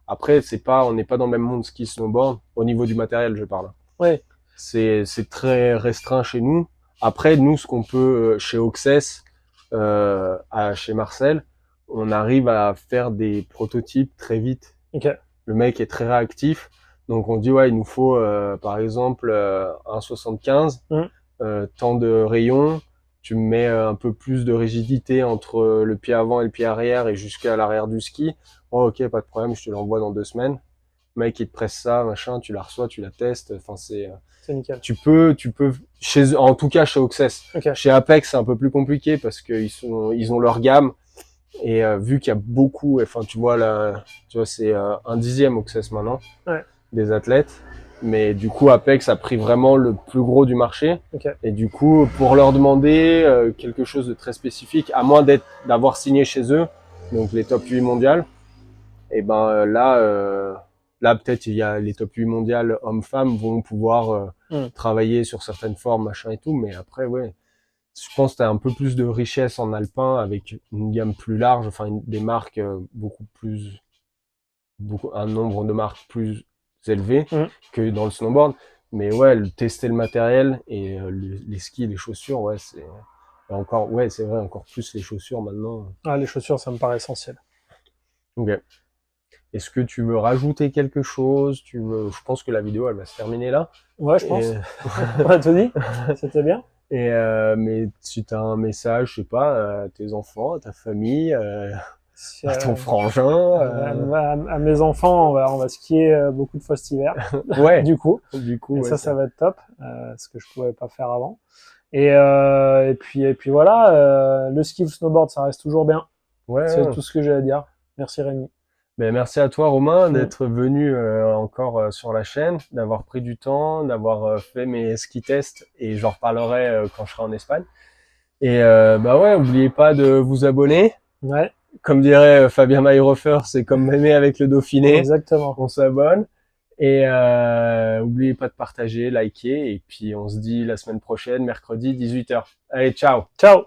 Speaker 2: après on n'est pas dans le même monde ski snowboard au niveau du matériel je parle.
Speaker 1: Ouais.
Speaker 2: C'est très restreint chez nous. Après nous ce qu'on peut chez Oxess chez Marcel, on arrive à faire des prototypes très vite.
Speaker 1: Ok.
Speaker 2: Le mec est très réactif. Donc on dit ouais, il nous faut par exemple un 75.
Speaker 1: Mm.
Speaker 2: tant de rayons, tu mets un peu plus de rigidité entre le pied avant et le pied arrière et jusqu'à l'arrière du ski. Oh, ok, pas de problème, je te l'envoie dans 2 semaines. Le mec, il te presse ça, machin, tu la reçois, tu la testes. Enfin,
Speaker 1: C'est nickel.
Speaker 2: tu peux, en tout cas, chez Oxess.
Speaker 1: Ok.
Speaker 2: Chez Apex, c'est un peu plus compliqué parce ils ont leur gamme. Et vu qu'il y a beaucoup, enfin, tu vois, là, tu vois, c'est 1/10 Oxess maintenant,
Speaker 1: Ouais.
Speaker 2: des athlètes. Mais du coup, Apex a pris vraiment le plus gros du marché.
Speaker 1: Ok.
Speaker 2: Et du coup, pour leur demander quelque chose de très spécifique, à moins d'avoir signé chez eux, donc les top 8 mondiales, et ben là peut-être il y a les top 8 mondiales hommes-femmes vont pouvoir travailler sur certaines formes, machin et tout. Mais après, ouais, je pense que tu as un peu plus de richesse en alpin avec une gamme plus large, enfin des marques un nombre de marques plus élevé
Speaker 1: Mm.
Speaker 2: que dans le snowboard. Mais ouais, tester le matériel et les skis, les chaussures, ouais, c'est vrai, encore plus les chaussures maintenant.
Speaker 1: Ah, les chaussures, ça me paraît essentiel.
Speaker 2: Ok. Est-ce que tu veux rajouter quelque chose? Je pense que la vidéo, elle va se terminer là.
Speaker 1: Ouais, je pense.
Speaker 2: Et,
Speaker 1: On a tout dit. C'était bien.
Speaker 2: mais si tu as un message, je sais pas, à tes enfants, à ta famille,
Speaker 1: Si,
Speaker 2: à ton frangin,
Speaker 1: à mes enfants, on va skier beaucoup de fois cet hiver,
Speaker 2: ouais,
Speaker 1: du coup.
Speaker 2: du coup,
Speaker 1: Et
Speaker 2: ouais,
Speaker 1: ça va être top, ce que je pouvais pas faire avant. Et puis voilà, le ski ou le snowboard, ça reste toujours bien. C'est
Speaker 2: ouais.
Speaker 1: tout ce que j'ai à dire. Merci Rémi.
Speaker 2: Ben, merci à toi, Romain,
Speaker 1: Mm.
Speaker 2: d'être venu encore sur la chaîne, d'avoir pris du temps, d'avoir fait mes ski tests et j'en reparlerai quand je serai en Espagne. Et bah ouais, oubliez pas de vous abonner.
Speaker 1: Ouais,
Speaker 2: Comme dirait Fabien Mayhofer, c'est comme mémé avec le Dauphiné.
Speaker 1: exactement.
Speaker 2: On s'abonne. Et oubliez pas de partager, liker. Et puis on se dit la semaine prochaine, mercredi 18h. Allez, ciao!
Speaker 1: Ciao!